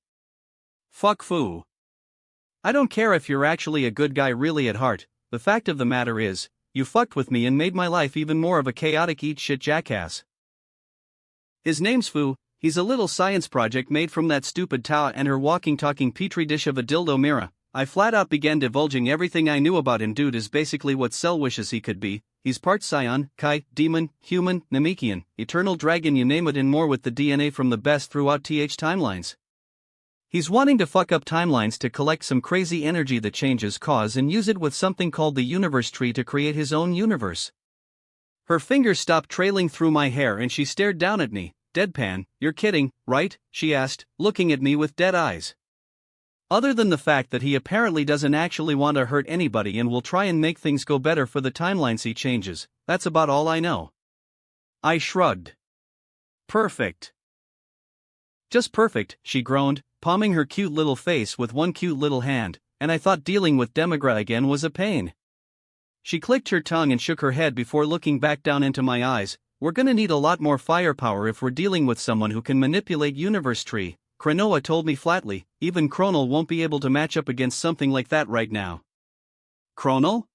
Fuck Fu. I don't care if you're actually a good guy really at heart, the fact of the matter is, you fucked with me and made my life even more of a chaotic eat shit jackass. His name's Fu, he's a little science project made from that stupid Tawa and her walking talking petri dish of a dildo Mira. I flat out began divulging everything I knew about him. Dude is basically what Cell wishes he could be. He's part Scion, Kai, Demon, Human, Namekian, Eternal Dragon, you name it and more, with the DNA from the best throughout TH timelines. He's wanting to fuck up timelines to collect some crazy energy that changes cause and use it with something called the Universe Tree to create his own universe. Her fingers stopped trailing through my hair and she stared down at me, deadpan. You're kidding, right? She asked, looking at me with dead eyes. Other than the fact that he apparently doesn't actually want to hurt anybody and will try and make things go better for the timelines he changes, that's about all I know. I shrugged. Perfect. Just perfect, she groaned, palming her cute little face with one cute little hand, and I thought dealing with Demigra again was a pain. She clicked her tongue and shook her head before looking back down into my eyes. We're gonna need a lot more firepower if we're dealing with someone who can manipulate Universe Tree, Krenoa told me flatly. Even Chronal won't be able to match up against something like that right now. Chronal?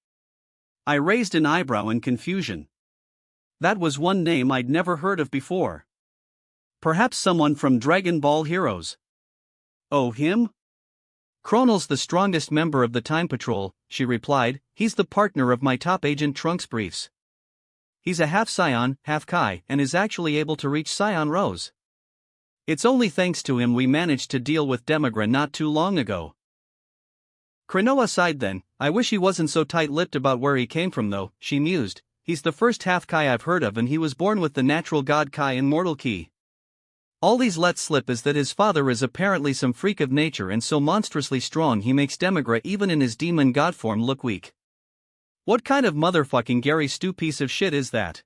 I raised an eyebrow in confusion. That was one name I'd never heard of before. Perhaps someone from Dragon Ball Heroes. Oh, him? Chronal's the strongest member of the Time Patrol, she replied. He's the partner of my top agent Trunks Briefs. He's a half Scion, half Kai, and is actually able to reach Scion Rose. It's only thanks to him we managed to deal with Demigra not too long ago. Krenoa sighed then. I wish he wasn't so tight-lipped about where he came from though, she mused. He's the first half Kai I've heard of and he was born with the natural god Kai and mortal ki. All he's let slip is that his father is apparently some freak of nature and so monstrously strong he makes Demigra even in his demon god form look weak. What kind of motherfucking Gary Stu piece of shit is that?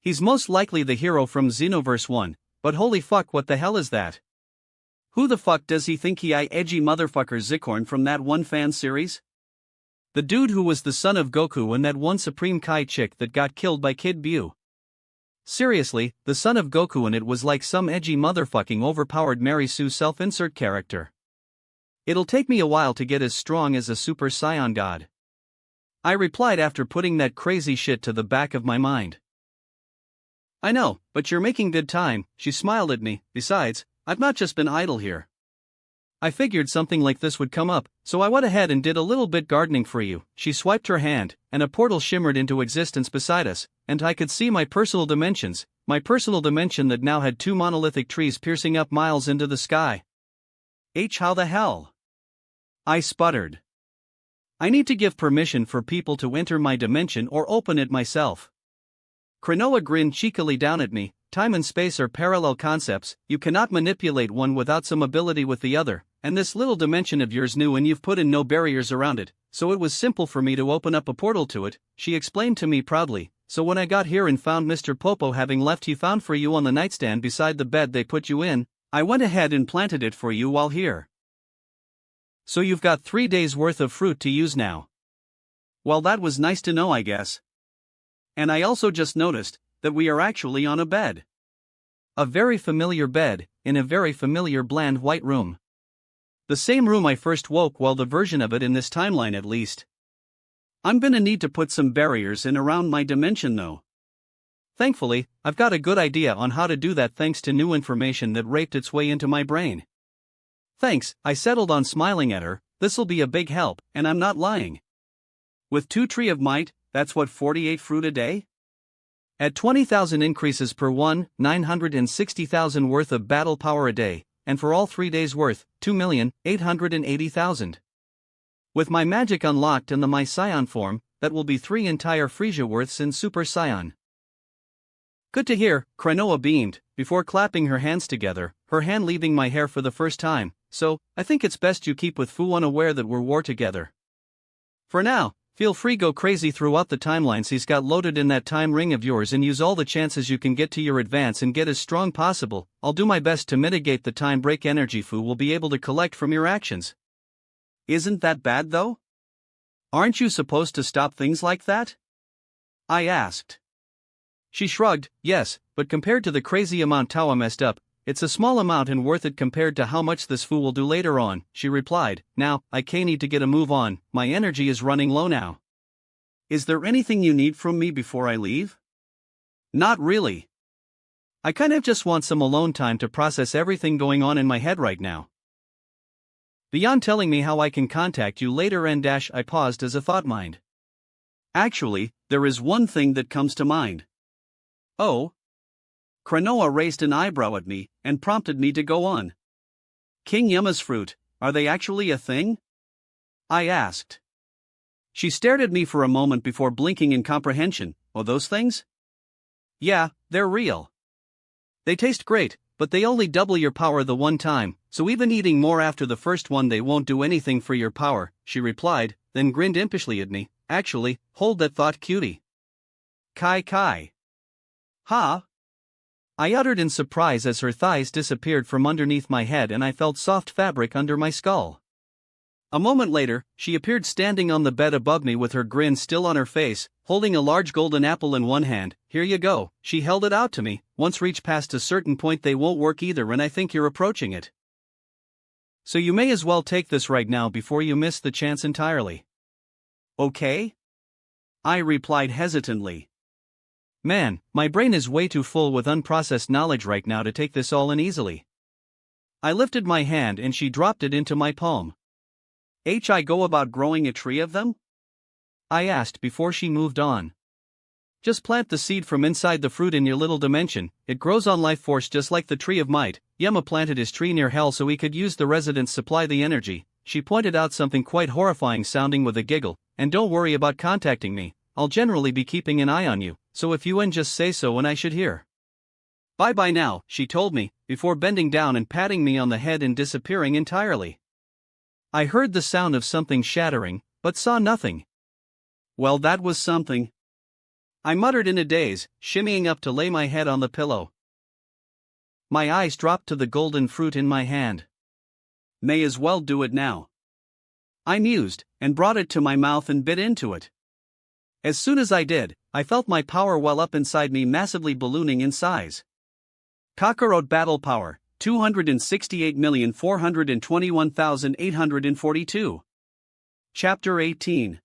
He's most likely the hero from Xenoverse 1. But holy fuck, what the hell is that? Who the fuck does he think he edgy motherfucker Zicorn from that one fan series? The dude who was the son of Goku and that one Supreme Kai chick that got killed by Kid Buu. Seriously, the son of Goku and it was like some edgy motherfucking overpowered Mary Sue self-insert character. It'll take me a while to get as strong as a Super Saiyan god. I replied after putting that crazy shit to the back of my mind. I know, but you're making good time, she smiled at me. Besides, I've not just been idle here. I figured something like this would come up, so I went ahead and did a little bit gardening for you. She swiped her hand, and a portal shimmered into existence beside us, and I could see my personal dimensions, my personal dimension that now had two monolithic trees piercing up miles into the sky. How the hell? I sputtered. I need to give permission for people to enter my dimension or open it myself. Krenoa grinned cheekily down at me. time and space are parallel concepts, you cannot manipulate one without some ability with the other, and this little dimension of yours knew and you've put in no barriers around it, so it was simple for me to open up a portal to it, she explained to me proudly. So when I got here and found Mr. Popo having left he found for you on the nightstand beside the bed they put you in, I went ahead and planted it for you while here. So you've got 3 days worth of fruit to use now. Well, that was nice to know, I guess. And I also just noticed that we are actually on a bed. A very familiar bed, in a very familiar bland white room. The same room I first woke, well, the version of it in this timeline at least. I'm gonna need to put some barriers in around my dimension though. Thankfully, I've got a good idea on how to do that thanks to new information that raped its way into my brain. Thanks, I settled on smiling at her, this'll be a big help, and I'm not lying. With 2 Tree of Might, that's what 48 fruit a day? At 20,000 increases per 960,000 worth of battle power a day, and for all 3 days worth, 2,880,000. With my magic unlocked and the my Scion form, that will be 3 entire Frisia worths in Super Scion. Good to hear, Krenoa beamed, before clapping her hands together, her hand leaving my hair for the first time, so, I think it's best you keep with Fu unaware that we're war together. For now, feel free go crazy throughout the timelines he's got loaded in that time ring of yours and use all the chances you can get to your advance and get as strong possible. I'll do my best to mitigate the time break energy Fu will be able to collect from your actions. Isn't that bad though? Aren't you supposed to stop things like that? I asked. She shrugged, yes, but compared to the crazy amount Tawa messed up, it's a small amount and worth it compared to how much this fool will do later on, she replied. Now, I need to get a move on, my energy is running low now. Is there anything you need from me before I leave? Not really. I kind of just want some alone time to process everything going on in my head right now. Beyond telling me how I can contact you later and I paused as a thought mind. Actually, there is one thing that comes to mind. Oh? Krenoa raised an eyebrow at me, and prompted me to go on. King Yama's fruit, are they actually a thing? I asked. She stared at me for a moment before blinking in comprehension. Oh, those things? Yeah, they're real. They taste great, but they only double your power the one time, so even eating more after the first one they won't do anything for your power, she replied, then grinned impishly at me. Actually, hold that thought, cutie. Kai. Ha? I uttered in surprise as her thighs disappeared from underneath my head and I felt soft fabric under my skull. A moment later, she appeared standing on the bed above me with her grin still on her face, holding a large golden apple in one hand. Here you go, she held it out to me. Once reach past a certain point they won't work either and I think you're approaching it. So you may as well take this right now before you miss the chance entirely. Okay? I replied hesitantly. Man, my brain is way too full with unprocessed knowledge right now to take this all in easily. I lifted my hand and she dropped it into my palm. I go about growing a tree of them? I asked before she moved on. Just plant the seed from inside the fruit in your little dimension, it grows on life force just like the Tree of Might. Yama planted his tree near hell so he could use the residents supply the energy. She pointed out something quite horrifying sounding with a giggle, and don't worry about contacting me, I'll generally be keeping an eye on you. So if you just say so when I should hear. Bye now, she told me, before bending down and patting me on the head and disappearing entirely. I heard the sound of something shattering, but saw nothing. Well, that was something. I muttered in a daze, shimmying up to lay my head on the pillow. My eyes dropped to the golden fruit in my hand. May as well do it now. I mused, and brought it to my mouth and bit into it. As soon as I did, I felt my power well up inside me, massively ballooning in size. Kakarot battle power, 268,421,842. Chapter 18.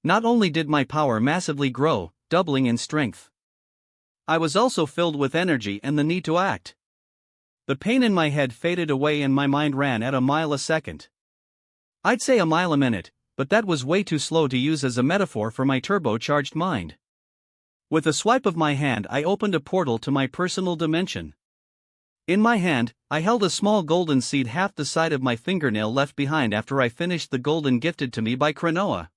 Not only did my power massively grow, doubling in strength, I was also filled with energy and the need to act. The pain in my head faded away and my mind ran at a mile a second. I'd say a mile a minute, but that was way too slow to use as a metaphor for my turbocharged mind. With a swipe of my hand I opened a portal to my personal dimension. In my hand, I held a small golden seed half the side of my fingernail left behind after I finished the golden gifted to me by Krenoa.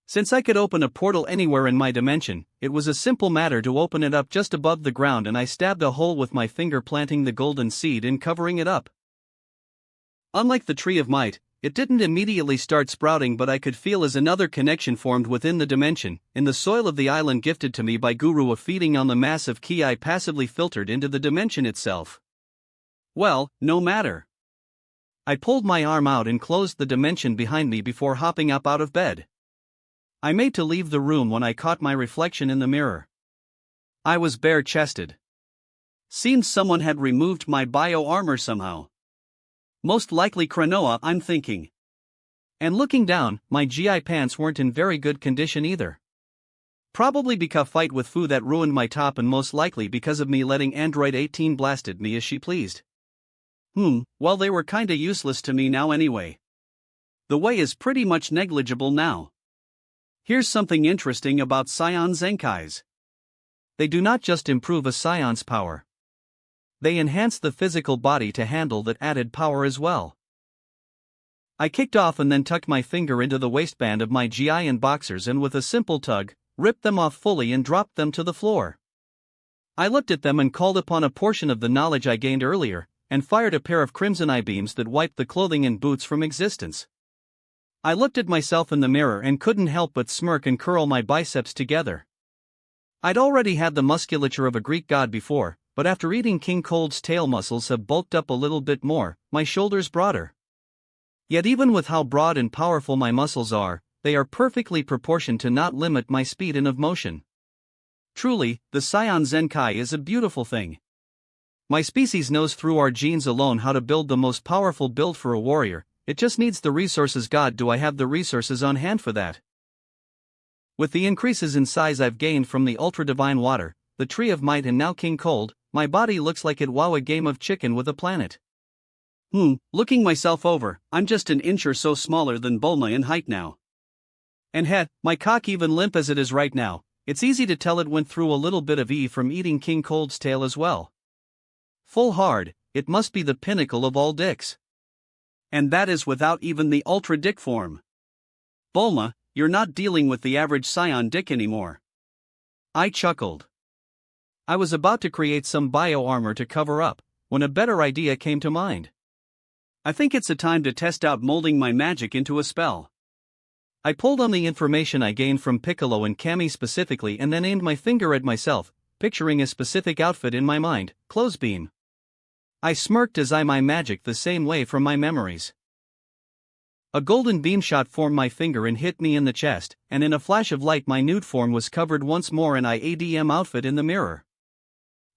Since I could open a portal anywhere in my dimension, it was a simple matter to open it up just above the ground, and I stabbed a hole with my finger, planting the golden seed and covering it up. Unlike the Tree of Might, it didn't immediately start sprouting, but I could feel as another connection formed within the dimension, in the soil of the island gifted to me by Guru, of feeding on the massive ki I passively filtered into the dimension itself. Well, no matter. I pulled my arm out and closed the dimension behind me before hopping up out of bed. I made to leave the room when I caught my reflection in the mirror. I was bare-chested. Seems someone had removed my bio-armor somehow. Most likely Kranoa, I'm thinking. And looking down, my GI pants weren't in very good condition either. Probably because fight with Fu that ruined my top, and most likely because of me letting Android 18 blasted me as she pleased. Well, they were kinda useless to me now anyway. The way is pretty much negligible now. Here's something interesting about Scion Zenkais. They do not just improve a Scion's power. They enhance the physical body to handle that added power as well. I kicked off and then tucked my finger into the waistband of my GI and boxers, and with a simple tug, ripped them off fully and dropped them to the floor. I looked at them and called upon a portion of the knowledge I gained earlier, and fired a pair of crimson eye beams that wiped the clothing and boots from existence. I looked at myself in the mirror and couldn't help but smirk and curl my biceps together. I'd already had the musculature of a Greek god before, but after eating King Cold's tail, muscles have bulked up a little bit more, my shoulders broader. Yet even with how broad and powerful my muscles are, they are perfectly proportioned to not limit my speed and of motion. Truly, the Scion Zenkai is a beautiful thing. My species knows through our genes alone how to build the most powerful build for a warrior. It just needs the resources. God, do I have the resources on hand for that? With the increases in size I've gained from the ultra-divine water, the Tree of Might, and now King Cold, my body looks like it wow a game of chicken with a planet. Looking myself over, I'm just an inch or so smaller than Bulma in height now. And heck, my cock, even limp as it is right now, it's easy to tell it went through a little bit of E from eating King Cold's tail as well. Full hard, it must be the pinnacle of all dicks. And that is without even the ultra dick form. Bulma, you're not dealing with the average Scion dick anymore. I chuckled. I was about to create some bio-armor to cover up, when a better idea came to mind. I think it's a time to test out molding my magic into a spell. I pulled on the information I gained from Piccolo and Kami specifically, and then aimed my finger at myself, picturing a specific outfit in my mind: clothesbeam. I smirked as I my magic the same way from my memories. A golden beam shot formed my finger and hit me in the chest, and in a flash of light my nude form was covered once more in my ADM outfit in the mirror.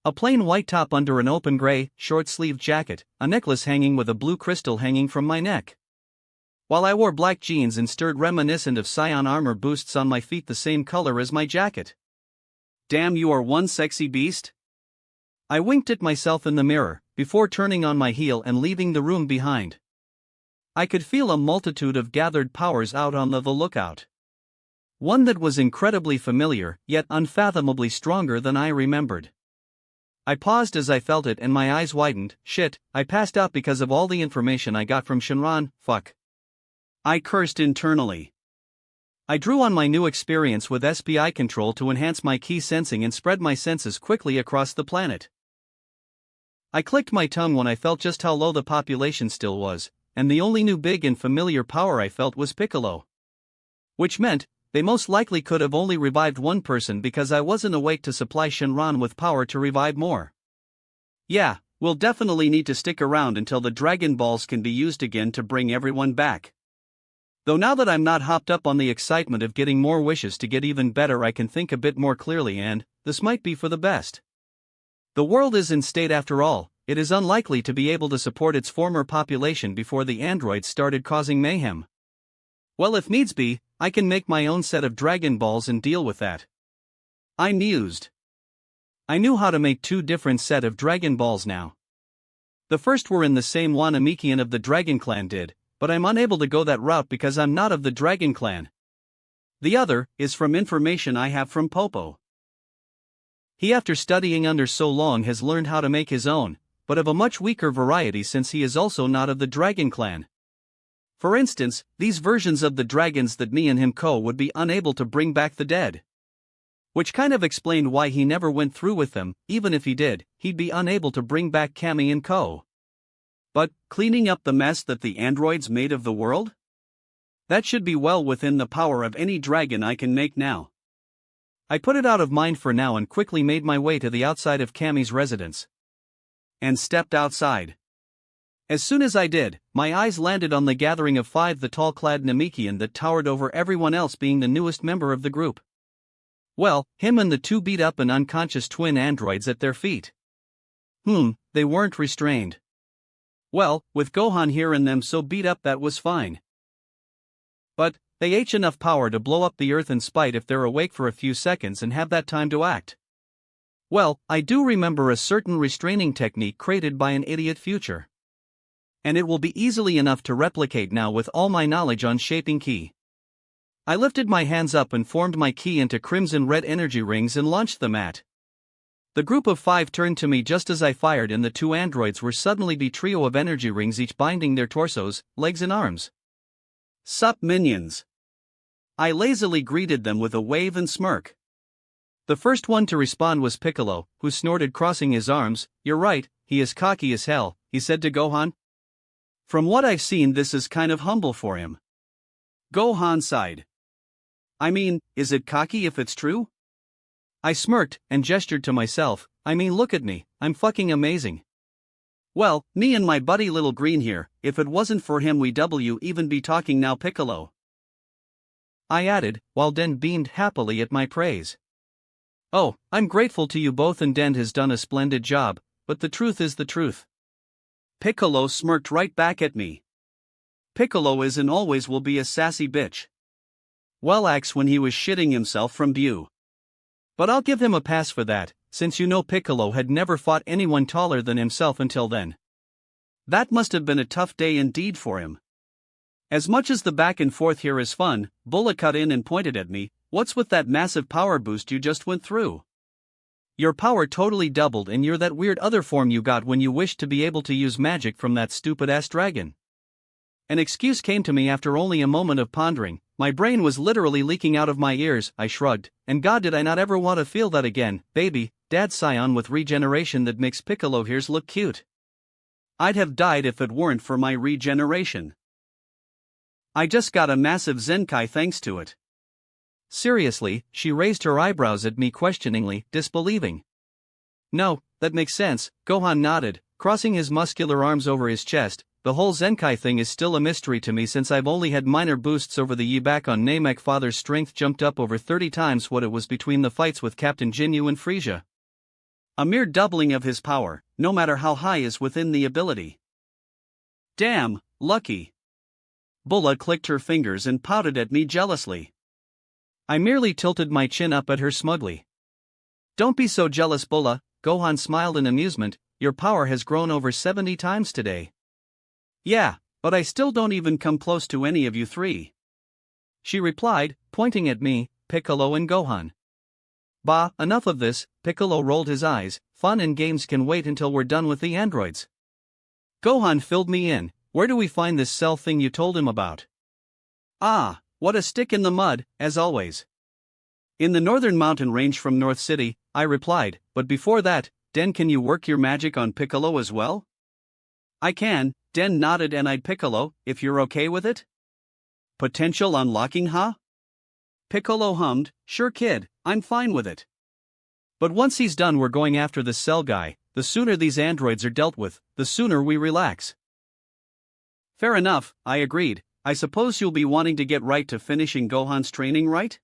A plain white top under an open gray, short-sleeved jacket, a necklace hanging with a blue crystal hanging from my neck. While I wore black jeans and stirred reminiscent of Scion armor boosts on my feet the same color as my jacket. Damn, you are one sexy beast. I winked at myself in the mirror, before turning on my heel and leaving the room behind. I could feel a multitude of gathered powers out on the lookout. One that was incredibly familiar, yet unfathomably stronger than I remembered. I paused as I felt it and my eyes widened. Shit, I passed out because of all the information I got from Shinran, fuck. I cursed internally. I drew on my new experience with SPI control to enhance my key sensing and spread my senses quickly across the planet. I clicked my tongue when I felt just how low the population still was, and the only new big and familiar power I felt was Piccolo. Which meant, they most likely could have only revived one person because I wasn't awake to supply Shinran with power to revive more. Yeah, we'll definitely need to stick around until the Dragon Balls can be used again to bring everyone back. Though now that I'm not hopped up on the excitement of getting more wishes to get even better, I can think a bit more clearly, and this might be for the best. The world is in state after all. It is unlikely to be able to support its former population before the androids started causing mayhem. Well, if needs be, I can make my own set of Dragon Balls and deal with that. I mused. I knew how to make two different set of Dragon Balls now. The first were in the same Wanamikian of the Dragon Clan did, but I'm unable to go that route because I'm not of the Dragon Clan. The other is from information I have from Popo. He, after studying under so long, has learned how to make his own, but of a much weaker variety since he is also not of the Dragon Clan. For instance, these versions of the dragons that me and him would be unable to bring back the dead. Which kind of explained why he never went through with them. Even if he did, he'd be unable to bring back Kami and Co. But, cleaning up the mess that the androids made of the world? That should be well within the power of any dragon I can make now. I put it out of mind for now and quickly made my way to the outside of Kami's residence. And stepped outside. As soon as I did, my eyes landed on the gathering of 5, the tall-clad Namekian that towered over everyone else, being the newest member of the group. Well, him and the 2 beat-up and unconscious twin androids at their feet. They weren't restrained. Well, with Gohan here and them so beat up, that was fine. But, they H enough power to blow up the earth in spite if they're awake for a few seconds and have that time to act. Well, I do remember a certain restraining technique created by an idiot future. And it will be easily enough to replicate now with all my knowledge on shaping ki. I lifted my hands up and formed my ki into crimson red energy rings and launched them at. The group of 5 turned to me just as I fired, and the 2 androids were suddenly the trio of energy rings, each binding their torsos, legs and arms. Sup minions? I lazily greeted them with a wave and smirk. The first one to respond was Piccolo, who snorted, crossing his arms. "You're right, he is cocky as hell," he said to Gohan. "From what I've seen, this is kind of humble for him." Gohan sighed. "I mean, is it cocky if it's true?" I smirked and gestured to myself. "I mean, look at me, I'm fucking amazing." "Well, me and my buddy Little Green here, if it wasn't for him we'd even be talking now, Piccolo," I added, while Den beamed happily at my praise. "Oh, I'm grateful to you both, and Den has done a splendid job, but the truth is the truth." Piccolo smirked right back at me. Piccolo is and always will be a sassy bitch. Well, axe when he was shitting himself from Bew. But I'll give him a pass for that, since you know Piccolo had never fought anyone taller than himself until then. That must have been a tough day indeed for him. As much as the back and forth here is fun, Bulla cut in and pointed at me. "What's with that massive power boost you just went through? Your power totally doubled, and you're that weird other form you got when you wished to be able to use magic from that stupid-ass dragon." An excuse came to me after only a moment of pondering. My brain was literally leaking out of my ears. I shrugged, and God, did I not ever want to feel that again. Baby, Dad's scion with regeneration that makes Piccolo here's look cute. I'd have died if it weren't for my regeneration. I just got a massive Zenkai thanks to it. Seriously, she raised her eyebrows at me questioningly, disbelieving. "No, that makes sense," Gohan nodded, crossing his muscular arms over his chest. "The whole Zenkai thing is still a mystery to me, since I've only had minor boosts over the year back on Namek. Father's strength jumped up over 30 times what it was between the fights with Captain Jinyu and Frieza. A mere doubling of his power, no matter how high, is within the ability." "Damn, lucky." Bulla clicked her fingers and pouted at me jealously. I merely tilted my chin up at her smugly. "Don't be so jealous, Bulla," Gohan smiled in amusement. "Your power has grown over 70 times today." "Yeah, but I still don't even come close to any of you 3. She replied, pointing at me, Piccolo and Gohan. "Bah, enough of this," Piccolo rolled his eyes. "Fun and games can wait until we're done with the androids." Gohan filled me in. "Where do we find this cell thing you told him about?" "Ah, what a stick in the mud, as always." "In the northern mountain range from North City," I replied. "But before that, Den, can you work your magic on Piccolo as well?" "I can," Den nodded and eyed Piccolo. "If you're okay with it?" "Potential unlocking, huh?" Piccolo hummed. "Sure kid, I'm fine with it. But once he's done, we're going after the cell guy. The sooner these androids are dealt with, the sooner we relax." "Fair enough," I agreed. "I suppose you'll be wanting to get right to finishing Gohan's training, right?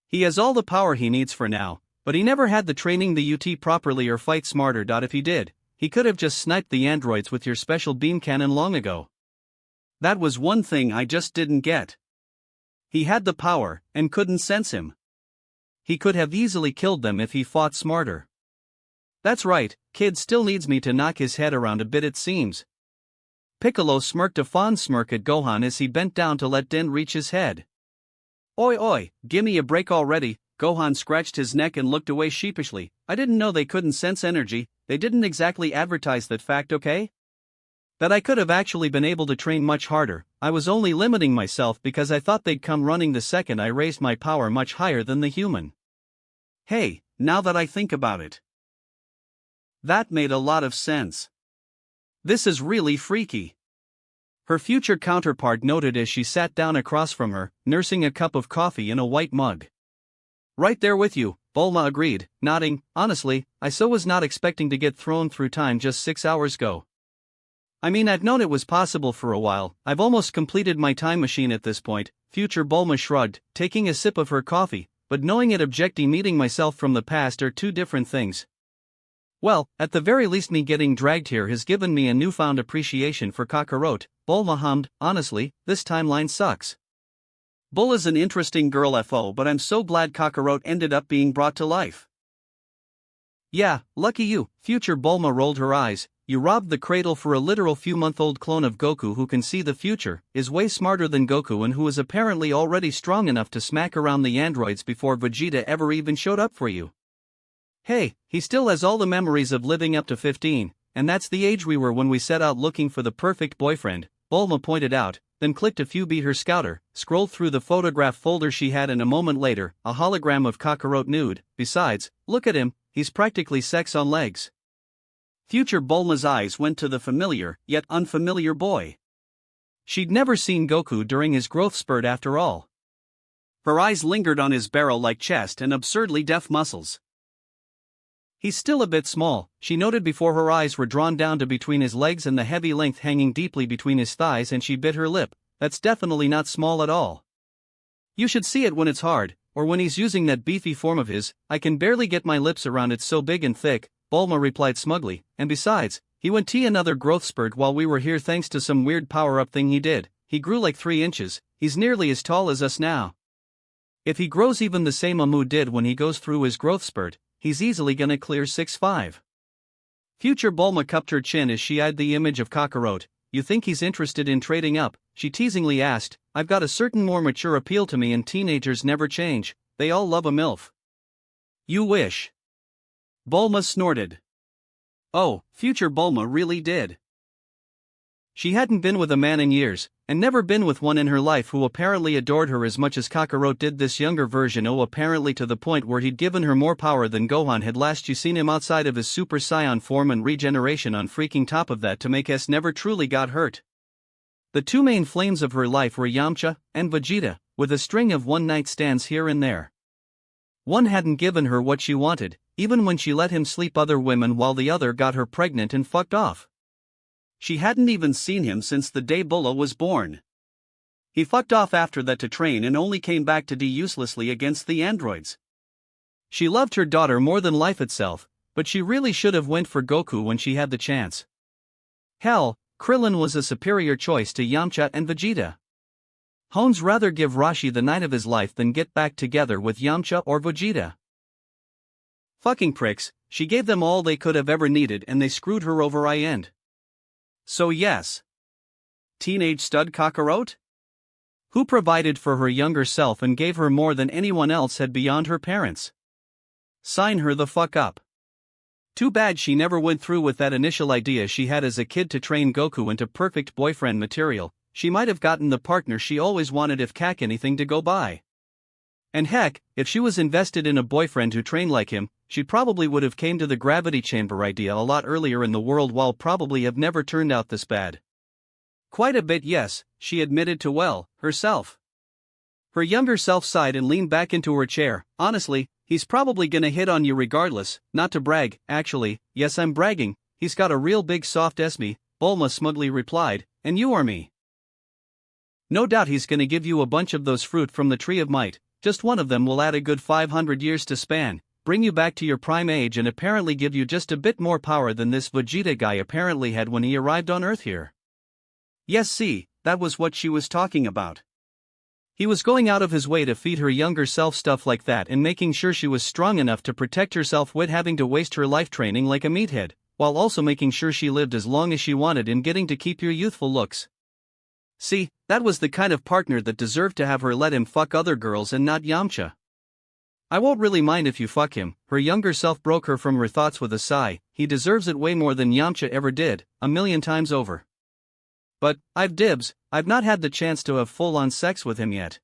He has all the power he needs for now, but he never had the training the UT properly or fight smarter. If he did, he could have just sniped the androids with your special beam cannon long ago. That was one thing I just didn't get. He had the power, and couldn't sense him. He could have easily killed them if he fought smarter." "That's right, kid still needs me to knock his head around a bit, it seems." Piccolo smirked a fond smirk at Gohan as he bent down to let Den reach his head. "Oi oi, gimme a break already." Gohan scratched his neck and looked away sheepishly. "I didn't know they couldn't sense energy. They didn't exactly advertise that fact, okay?" That I could have actually been able to train much harder. I was only limiting myself because I thought they'd come running the second I raised my power much higher than the human. Hey, now that I think about it, that made a lot of sense. This is really freaky. Her future counterpart noted as she sat down across from her, nursing a cup of coffee in a white mug. Right there with you, Bulma agreed, nodding. Honestly, I so was not expecting to get thrown through time just 6 hours ago. I mean, I've known it was possible for a while. I've almost completed my time machine at this point. Future Bulma shrugged, taking a sip of her coffee, but knowing it objecting meeting myself from the past are two different things. Well, at the very least me getting dragged here has given me a newfound appreciation for Kakarot. Bulma hummed, honestly, this timeline sucks. Bull is an interesting girl FO, but I'm so glad Kakarot ended up being brought to life. Yeah, lucky you, future Bulma rolled her eyes. You robbed the cradle for a literal few-month-old clone of Goku who can see the future, is way smarter than Goku and who is apparently already strong enough to smack around the androids before Vegeta ever even showed up for you. Hey, he still has all the memories of living up to 15, and that's the age we were when we set out looking for the perfect boyfriend, Bulma pointed out, then clicked a few beat her scouter, scrolled through the photograph folder she had and a moment later, a hologram of Kakarot nude. Besides, look at him, he's practically sex on legs. Future Bulma's eyes went to the familiar, yet unfamiliar boy. She'd never seen Goku during his growth spurt after all. Her eyes lingered on his barrel-like chest and absurdly deft muscles. He's still a bit small, she noted before her eyes were drawn down to between his legs and the heavy length hanging deeply between his thighs, and she bit her lip. That's definitely not small at all. You should see it when it's hard, or when he's using that beefy form of his. I can barely get my lips around it, so big and thick, Bulma replied smugly, and besides, he went T another growth spurt while we were here thanks to some weird power-up thing he did. He grew like 3 inches, he's nearly as tall as us now. If he grows even the same Amu did when he goes through his growth spurt, he's easily gonna clear 6'5". Future Bulma cupped her chin as she eyed the image of Kakarot. You think he's interested in trading up? She teasingly asked. I've got a certain more mature appeal to me and teenagers never change, they all love a MILF. You wish. Bulma snorted. Oh, future Bulma really did. She hadn't been with a man in years, and never been with one in her life who apparently adored her as much as Kakarot did this younger version, apparently to the point where he'd given her more power than Gohan had. Last you seen him outside of his Super Saiyan form and regeneration on freaking top of that to make S never truly got hurt. The two main flames of her life were Yamcha and Vegeta, with a string of one-night stands here and there. One hadn't given her what she wanted, even when she let him sleep other women, while the other got her pregnant and fucked off. She hadn't even seen him since the day Bulla was born. He fucked off after that to train and only came back to do uselessly against the androids. She loved her daughter more than life itself, but she really should have went for Goku when she had the chance. Hell, Krillin was a superior choice to Yamcha and Vegeta. Hones rather give Rashi the night of his life than get back together with Yamcha or Vegeta. Fucking pricks, she gave them all they could have ever needed and they screwed her over end. So yes. Teenage stud Kakarot? Who provided for her younger self and gave her more than anyone else had beyond her parents. Sign her the fuck up. Too bad she never went through with that initial idea she had as a kid to train Goku into perfect boyfriend material. She might have gotten the partner she always wanted if anything to go by. And heck, if she was invested in a boyfriend who trained like him, she probably would have came to the gravity chamber idea a lot earlier in the world, while probably have never turned out this bad. Quite a bit, yes, she admitted to herself. Her younger self sighed and leaned back into her chair. Honestly, he's probably gonna hit on you regardless. Not to brag, actually, yes I'm bragging, he's got a real big soft me, Bulma smugly replied, and you are me. No doubt he's gonna give you a bunch of those fruit from the tree of might. Just one of them will add a good 500 years to span, bring you back to your prime age and apparently give you just a bit more power than this Vegeta guy apparently had when he arrived on Earth here. Yes, see, that was what she was talking about. He was going out of his way to feed her younger self stuff like that and making sure she was strong enough to protect herself without having to waste her life training like a meathead, while also making sure she lived as long as she wanted and getting to keep your youthful looks. See, that was the kind of partner that deserved to have her let him fuck other girls and not Yamcha. I won't really mind if you fuck him, her younger self broke her from her thoughts with a sigh. He deserves it way more than Yamcha ever did, 1,000,000 times over. But, I've dibs, I've not had the chance to have full-on sex with him yet.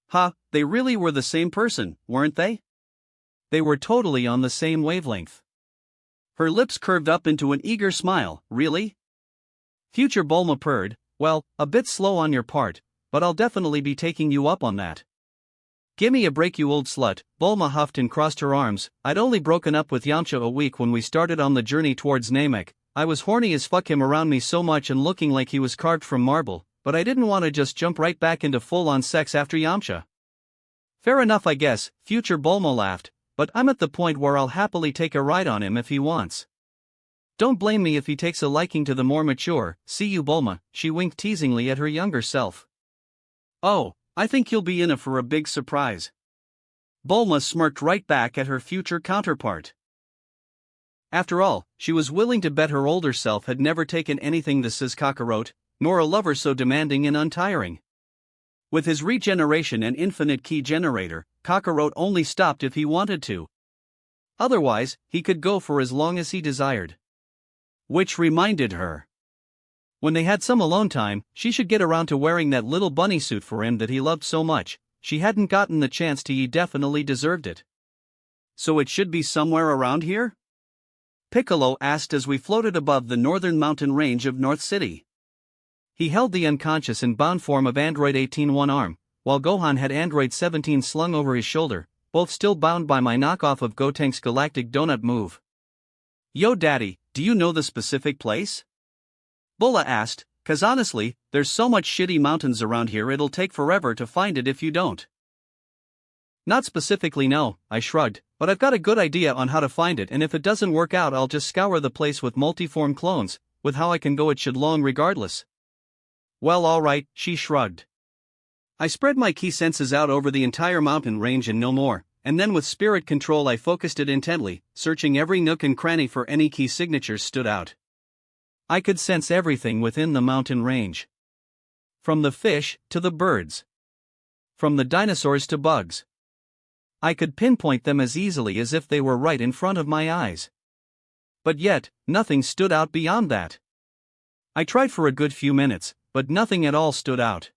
Ha, they really were the same person, weren't they? They were totally on the same wavelength. Her lips curved up into an eager smile. Really? Future Bulma purred, well, a bit slow on your part, but I'll definitely be taking you up on that. Gimme a break, you old slut, Bulma huffed and crossed her arms. I'd only broken up with Yamcha a week when we started on the journey towards Namek. I was horny as fuck, him around me so much and looking like he was carved from marble, but I didn't want to just jump right back into full-on sex after Yamcha. Fair enough, I guess, future Bulma laughed, but I'm at the point where I'll happily take a ride on him if he wants. Don't blame me if he takes a liking to the more mature. See you, Bulma, she winked teasingly at her younger self. Oh, I think you'll be in for a big surprise. Bulma smirked right back at her future counterpart. After all, she was willing to bet her older self had never taken anything the Sis Kakarot, nor a lover so demanding and untiring. With his regeneration and infinite ki generator, Kakarot only stopped if he wanted to. Otherwise, he could go for as long as he desired. Which reminded her. When they had some alone time, she should get around to wearing that little bunny suit for him that he loved so much. She hadn't gotten the chance to. He definitely deserved it. So it should be somewhere around here? Piccolo asked as we floated above the northern mountain range of North City. He held the unconscious and bound form of Android 18 one arm, while Gohan had Android 17 slung over his shoulder, both still bound by my knockoff of Gotenks galactic donut move. Yo daddy, do you know the specific place? Bulla asked, cause honestly, there's so much shitty mountains around here it'll take forever to find it if you don't. Not specifically, no, I shrugged, but I've got a good idea on how to find it, and if it doesn't work out I'll just scour the place with multiform clones. With how I can go it should long regardless. Well, alright, she shrugged. I spread my ki senses out over the entire mountain range and no more, and then with spirit control I focused it intently, searching every nook and cranny for any ki signatures stood out. I could sense everything within the mountain range. From the fish to the birds. From the dinosaurs to bugs. I could pinpoint them as easily as if they were right in front of my eyes. But yet, nothing stood out beyond that. I tried for a good few minutes, but nothing at all stood out.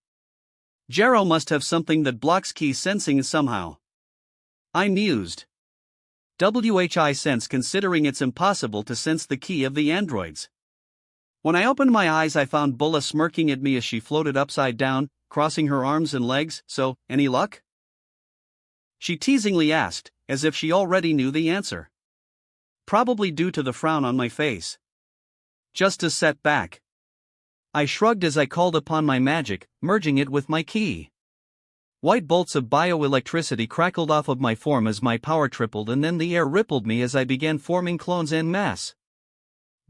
Jero must have something that blocks ki sensing somehow. I mused. WHI sense, considering it's impossible to sense the ki of the androids. When I opened my eyes I found Bulla smirking at me as she floated upside down, crossing her arms and legs. So, any luck? She teasingly asked, as if she already knew the answer. Probably due to the frown on my face. Just a setback. I shrugged as I called upon my magic, merging it with my ki. White bolts of bioelectricity crackled off of my form as my power tripled, and then the air rippled me as I began forming clones en masse.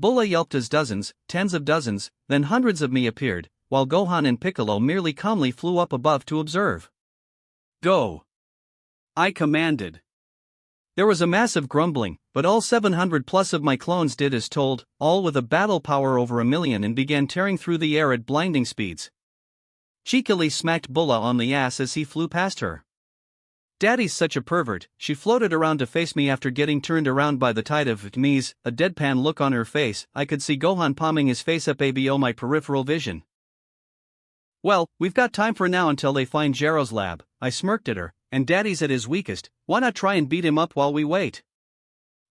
Bulla yelped as dozens, tens of dozens, then hundreds of me appeared, while Gohan and Piccolo merely calmly flew up above to observe. Go! I commanded. There was a massive grumbling, but all 700 plus of my clones did as told, all with a battle power over 1,000,000, and began tearing through the air at blinding speeds. Cheekily smacked Bulla on the ass as he flew past her. Daddy's such a pervert. She floated around to face me after getting turned around by the tide of Mies, a deadpan look on her face. I could see Gohan palming his face up abo my peripheral vision. Well, we've got time for now until they find Jero's lab, I smirked at her, and Daddy's at his weakest, why not try and beat him up while we wait?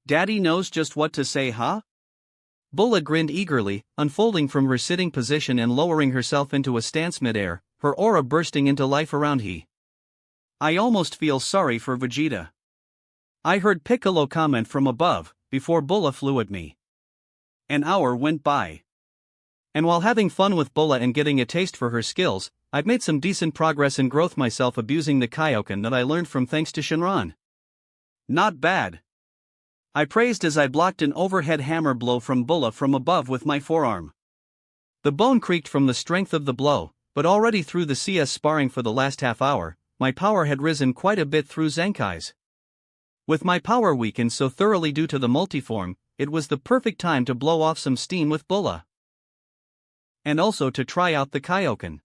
Daddy knows just what to say, huh? Bulla grinned eagerly, unfolding from her sitting position and lowering herself into a stance midair, her aura bursting into life around he. I almost feel sorry for Vegeta. I heard Piccolo comment from above, before Bulla flew at me. An hour went by. And while having fun with Bulla and getting a taste for her skills, I've made some decent progress in growth myself, abusing the Kaioken that I learned from thanks to Shinran. Not bad. I praised as I blocked an overhead hammer blow from Bulla from above with my forearm. The bone creaked from the strength of the blow, but already through the CS sparring for the last half hour, my power had risen quite a bit through Zenkai's. With my power weakened so thoroughly due to the multiform, it was the perfect time to blow off some steam with Bulla. And also to try out the Kaioken.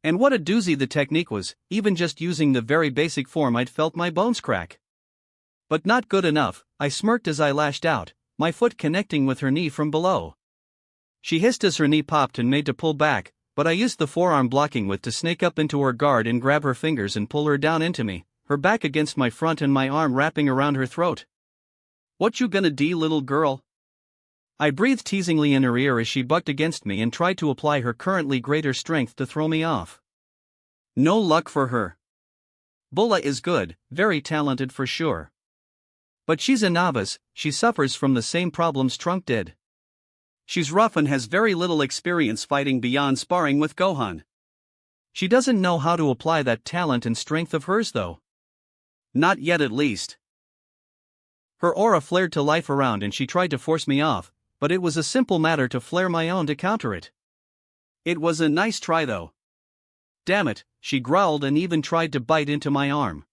And what a doozy the technique was, even just using the very basic form I'd felt my bones crack. But not good enough, I smirked as I lashed out, my foot connecting with her knee from below. She hissed as her knee popped and made to pull back, but I used the forearm blocking with to snake up into her guard and grab her fingers and pull her down into me, her back against my front and my arm wrapping around her throat. "What you gonna do, little girl?" I breathed teasingly in her ear as she bucked against me and tried to apply her currently greater strength to throw me off. No luck for her. Bulla is good, very talented for sure. But she's a novice, she suffers from the same problems Trunk did. She's rough and has very little experience fighting beyond sparring with Gohan. She doesn't know how to apply that talent and strength of hers though. Not yet at least. Her aura flared to life around and she tried to force me off, but it was a simple matter to flare my own to counter it. It was a nice try though. Damn it, she growled and even tried to bite into my arm.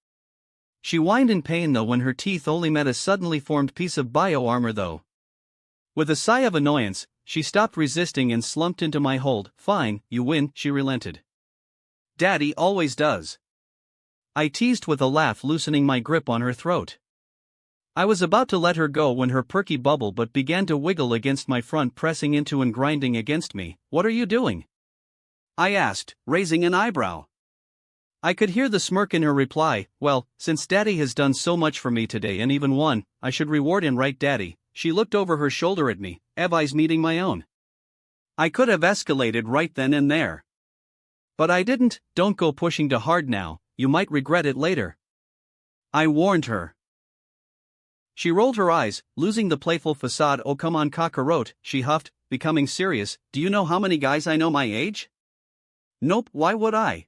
She whined in pain though when her teeth only met a suddenly formed piece of bio-armor though. With a sigh of annoyance, she stopped resisting and slumped into my hold. "Fine, you win," she relented. "Daddy always does." I teased with a laugh, loosening my grip on her throat. I was about to let her go when her perky bubble butt began to wiggle against my front, pressing into and grinding against me. "What are you doing?" I asked, raising an eyebrow. I could hear the smirk in her reply. "Well, since Daddy has done so much for me today and even won, I should reward him, right, Daddy?" She looked over her shoulder at me, eyes meeting my own. I could have escalated right then and there. But I didn't. "Don't go pushing too hard now, you might regret it later," I warned her. She rolled her eyes, losing the playful facade. "Oh come on, Kakarot," she huffed, becoming serious. "Do you know how many guys I know my age?" "Nope, why would I?"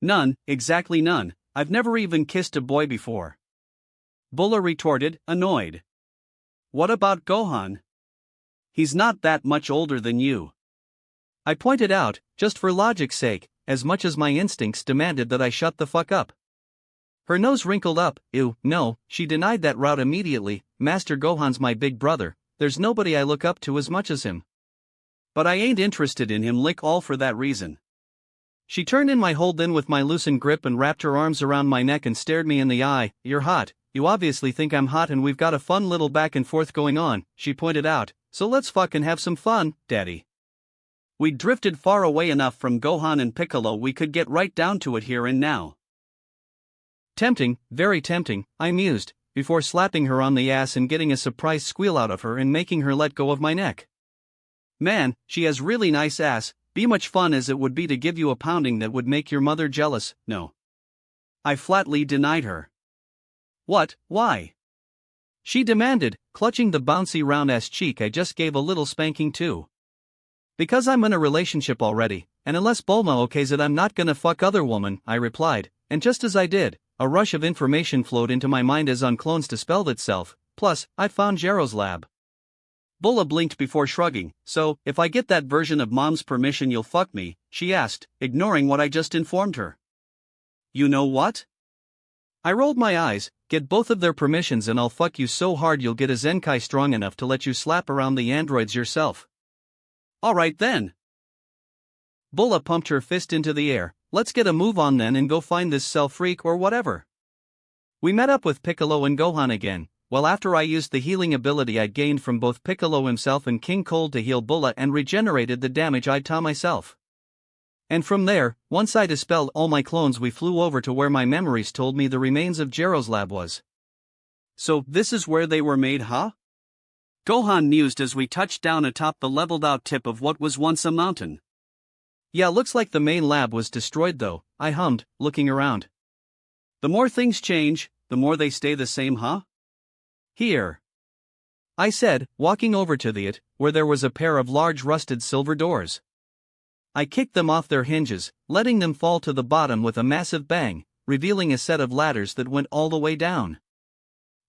"None, exactly none, I've never even kissed a boy before," Bulla retorted, annoyed. "What about Gohan? He's not that much older than you," I pointed out, just for logic's sake, as much as my instincts demanded that I shut the fuck up. Her nose wrinkled up. "Ew, no," she denied that route immediately. "Master Gohan's my big brother, there's nobody I look up to as much as him. But I ain't interested in him lick all for that reason." She turned in my hold then with my loosened grip and wrapped her arms around my neck and stared me in the eye. "You're hot. You obviously think I'm hot and we've got a fun little back and forth going on," she pointed out, "so let's fucking have some fun, Daddy." We'd drifted far away enough from Gohan and Piccolo we could get right down to it here and now. Tempting, very tempting, I mused, before slapping her on the ass and getting a surprised squeal out of her and making her let go of my neck. "Man, she has really nice ass, be much fun as it would be to give you a pounding that would make your mother jealous." "No," I flatly denied her. "What, why?" she demanded, clutching the bouncy round-ass cheek I just gave a little spanking to. "Because I'm in a relationship already, and unless Bulma okays it I'm not gonna fuck other woman," I replied, and just as I did, a rush of information flowed into my mind as unclones dispelled itself. Plus, I found Gero's lab. Bulla blinked before shrugging. "So, if I get that version of Mom's permission you'll fuck me?" she asked, ignoring what I just informed her. "You know what?" I rolled my eyes. "Get both of their permissions and I'll fuck you so hard you'll get a Zenkai strong enough to let you slap around the androids yourself." "Alright then." Bulla pumped her fist into the air. "Let's get a move on then and go find this cell freak or whatever." We met up with Piccolo and Gohan again, well after I used the healing ability I'd gained from both Piccolo himself and King Cold to heal Bulla and regenerated the damage I'd done myself. And from there, once I dispelled all my clones we flew over to where my memories told me the remains of Gero's lab was. "So, this is where they were made, huh?" Gohan mused as we touched down atop the leveled out tip of what was once a mountain. "Yeah, looks like the main lab was destroyed though," I hummed, looking around. "The more things change, the more they stay the same, huh?" "Here," I said, walking over to it, where there was a pair of large rusted silver doors. I kicked them off their hinges, letting them fall to the bottom with a massive bang, revealing a set of ladders that went all the way down.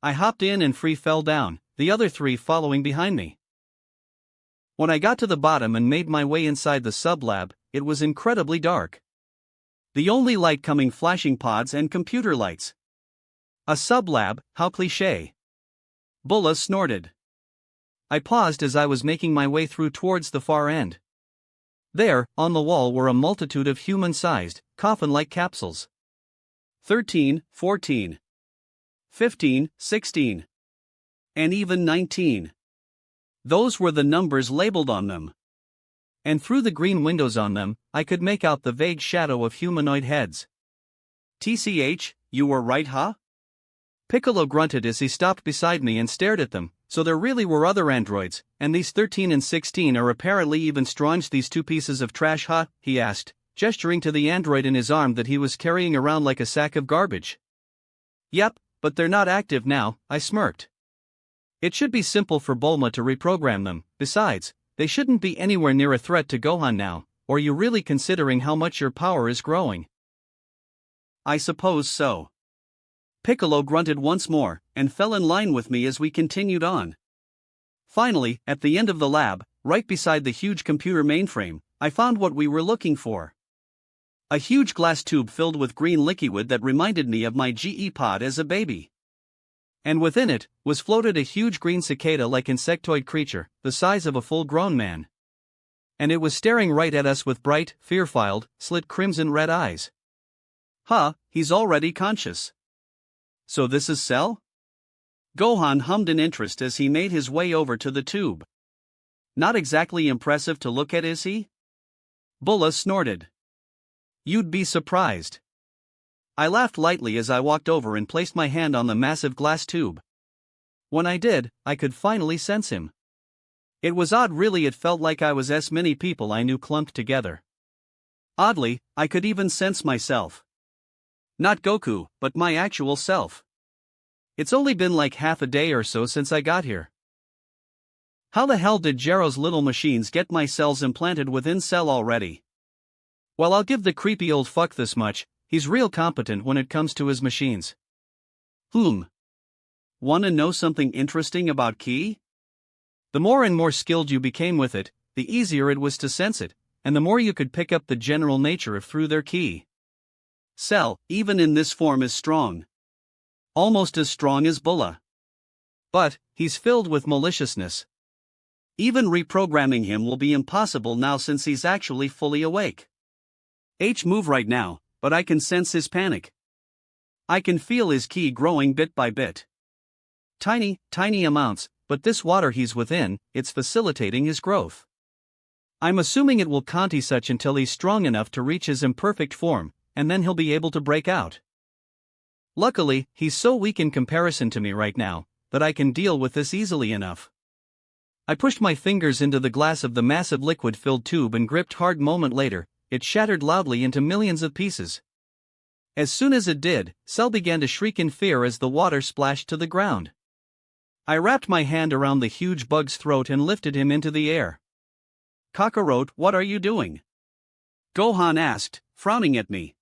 I hopped in and free fell down, the other three following behind me. When I got to the bottom and made my way inside the sub-lab, it was incredibly dark. The only light coming flashing pods and computer lights. A sub-lab, how cliché. Bulla snorted. I paused as I was making my way through towards the far end. There, on the wall were a multitude of human-sized, coffin-like capsules. 13, 14, 15, 16, and even 19. Those were the numbers labeled on them. And through the green windows on them, I could make out the vague shadow of humanoid heads. TCH, you were right, huh? Piccolo grunted as he stopped beside me and stared at them. So there really were other androids, and these 13 and 16 are apparently even strange, these two pieces of trash, huh? He asked, gesturing to the android in his arm that he was carrying around like a sack of garbage. Yep, but they're not active now, I smirked. It should be simple for Bulma to reprogram them. Besides, they shouldn't be anywhere near a threat to Gohan now. Or you really considering how much your power is growing? I suppose so. Piccolo grunted once more, and fell in line with me as we continued on. Finally, at the end of the lab, right beside the huge computer mainframe, I found what we were looking for. A huge glass tube filled with green liquid that reminded me of my GE pod as a baby. And within it, was floated a huge green cicada-like insectoid creature, the size of a full-grown man. And it was staring right at us with bright, fear-filled, slit crimson red eyes. Huh, he's already conscious. So this is Cell? Gohan hummed in interest as he made his way over to the tube. Not exactly impressive to look at, is he? Bulla snorted. You'd be surprised. I laughed lightly as I walked over and placed my hand on the massive glass tube. When I did, I could finally sense him. It was odd, really. It felt like I was as many people I knew clumped together. Oddly, I could even sense myself. Not Goku, but my actual self. It's only been like half a day or so since I got here. How the hell did Gero's little machines get my cells implanted within Cell already? Well, I'll give the creepy old fuck this much, he's real competent when it comes to his machines. Wanna know something interesting about Ki? The more and more skilled you became with it, the easier it was to sense it, and the more you could pick up the general nature of through their Ki. Cell, even in this form, is strong. Almost as strong as Bulla. But, he's filled with maliciousness. Even reprogramming him will be impossible now since he's actually fully awake. Move right now, but I can sense his panic. I can feel his Ki growing bit by bit. Tiny amounts, but this water he's within, it's facilitating his growth. I'm assuming it will conti such until he's strong enough to reach his imperfect form, and then he'll be able to break out. Luckily, he's so weak in comparison to me right now, that I can deal with this easily enough. I pushed my fingers into the glass of the massive liquid-filled tube and gripped hard. Moment later, it shattered loudly into millions of pieces. As soon as it did, Cell began to shriek in fear as the water splashed to the ground. I wrapped my hand around the huge bug's throat and lifted him into the air. Kakarot, what are you doing? Gohan asked, frowning at me.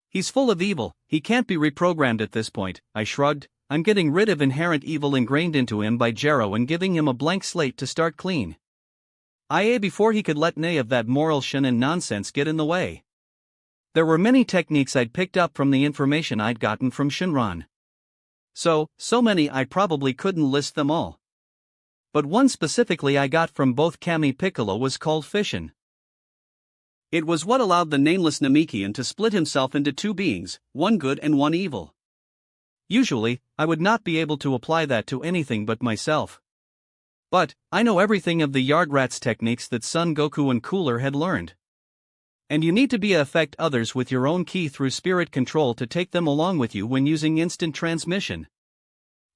He's full of evil, he can't be reprogrammed at this point, I shrugged. I'm getting rid of inherent evil ingrained into him by Gero and giving him a blank slate to start clean. Before he could let any of that moral shun and nonsense get in the way. There were many techniques I'd picked up from the information I'd gotten from Shinran. So many I probably couldn't list them all. But one specifically I got from both Kami Piccolo was called fission. It was what allowed the nameless Namekian to split himself into two beings, one good and one evil. Usually, I would not be able to apply that to anything but myself. But, I know everything of the Yardrats techniques that Son Goku and Cooler had learned. And you need to affect others with your own Ki through spirit control to take them along with you when using instant transmission.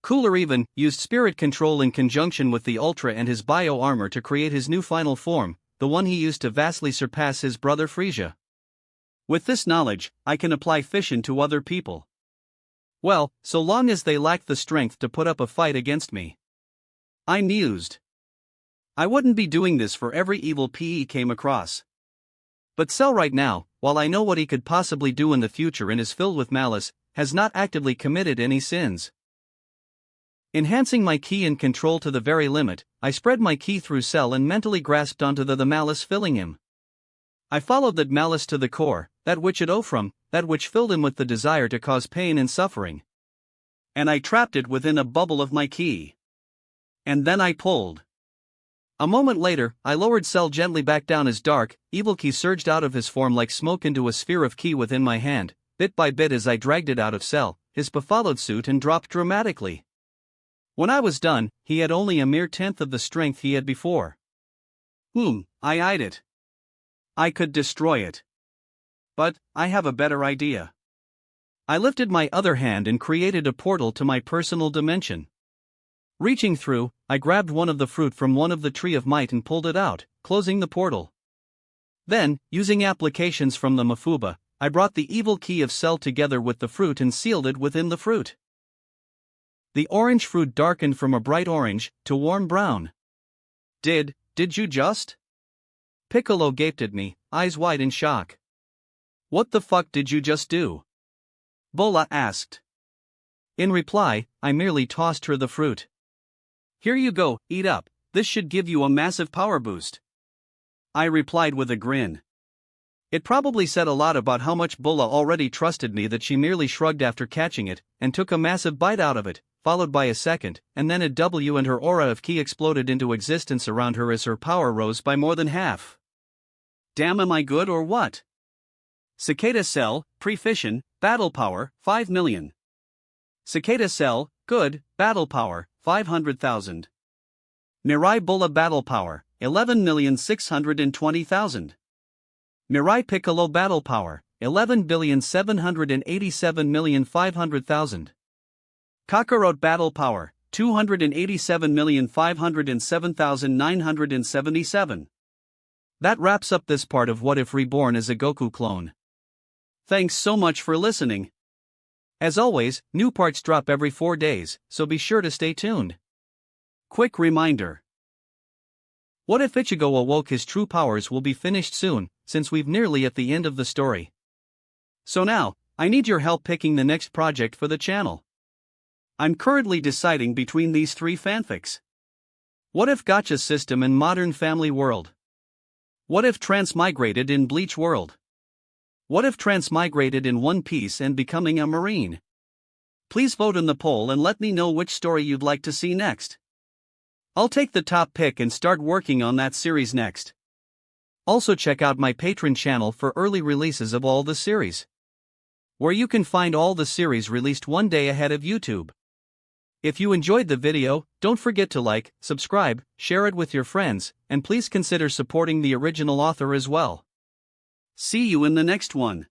Cooler even used spirit control in conjunction with the Ultra and his bio armor to create his new final form, the one he used to vastly surpass his brother Frieza. With this knowledge, I can apply fission to other people. Well, so long as they lack the strength to put up a fight against me. I mused. I wouldn't be doing this for every evil PE came across. But Cell right now, while I know what he could possibly do in the future and is filled with malice, has not actively committed any sins. Enhancing my Ki and control to the very limit, I spread my Ki through Cell and mentally grasped onto the malice filling him. I followed that malice to the core, that which it owed from, that which filled him with the desire to cause pain and suffering. And I trapped it within a bubble of my Ki. And then I pulled. A moment later, I lowered Cell gently back down as dark, evil Ki surged out of his form like smoke into a sphere of Ki within my hand, bit by bit as I dragged it out of Cell, his befouled suit and dropped dramatically. When I was done, he had only a mere tenth of the strength he had before. I eyed it. I could destroy it. But, I have a better idea. I lifted my other hand and created a portal to my personal dimension. Reaching through, I grabbed one of the fruit from one of the Tree of Might and pulled it out, closing the portal. Then, using applications from the Mafuba, I brought the evil key of Cell together with the fruit and sealed it within the fruit. The orange fruit darkened from a bright orange to warm brown. Did you just? Piccolo gaped at me, eyes wide in shock. What the fuck did you just do? Bola asked. In reply, I merely tossed her the fruit. Here you go, eat up, this should give you a massive power boost. I replied with a grin. It probably said a lot about how much Bola already trusted me that she merely shrugged after catching it, and took a massive bite out of it, followed by a second, and then a W, and her aura of ki exploded into existence around her as her power rose by more than half. Damn, am I good or what? Cicada Cell, Pre-Fission, Battle Power, 5 million. Cicada Cell, Good, Battle Power, 500,000. Mirai Bola Battle Power, 11,620,000. Mirai Piccolo Battle Power, 11,787,500,000. Kakarot Battle Power, 287,507,977. That wraps up this part of What If Reborn as a Goku Clone. Thanks so much for listening. As always, new parts drop every 4 days, so be sure to stay tuned. Quick reminder. What If Ichigo Awoke His True Powers will be finished soon, since we've nearly at the end of the story. So now, I need your help picking the next project for the channel. I'm currently deciding between these 3 fanfics. What If Gacha System in Modern Family World? What If Transmigrated in Bleach World? What If Transmigrated in One Piece and becoming a Marine? Please vote in the poll and let me know which story you'd like to see next. I'll take the top pick and start working on that series next. Also check out my Patreon channel for early releases of all the series, where you can find all the series released one day ahead of YouTube. If you enjoyed the video, don't forget to like, subscribe, share it with your friends, and please consider supporting the original author as well. See you in the next one.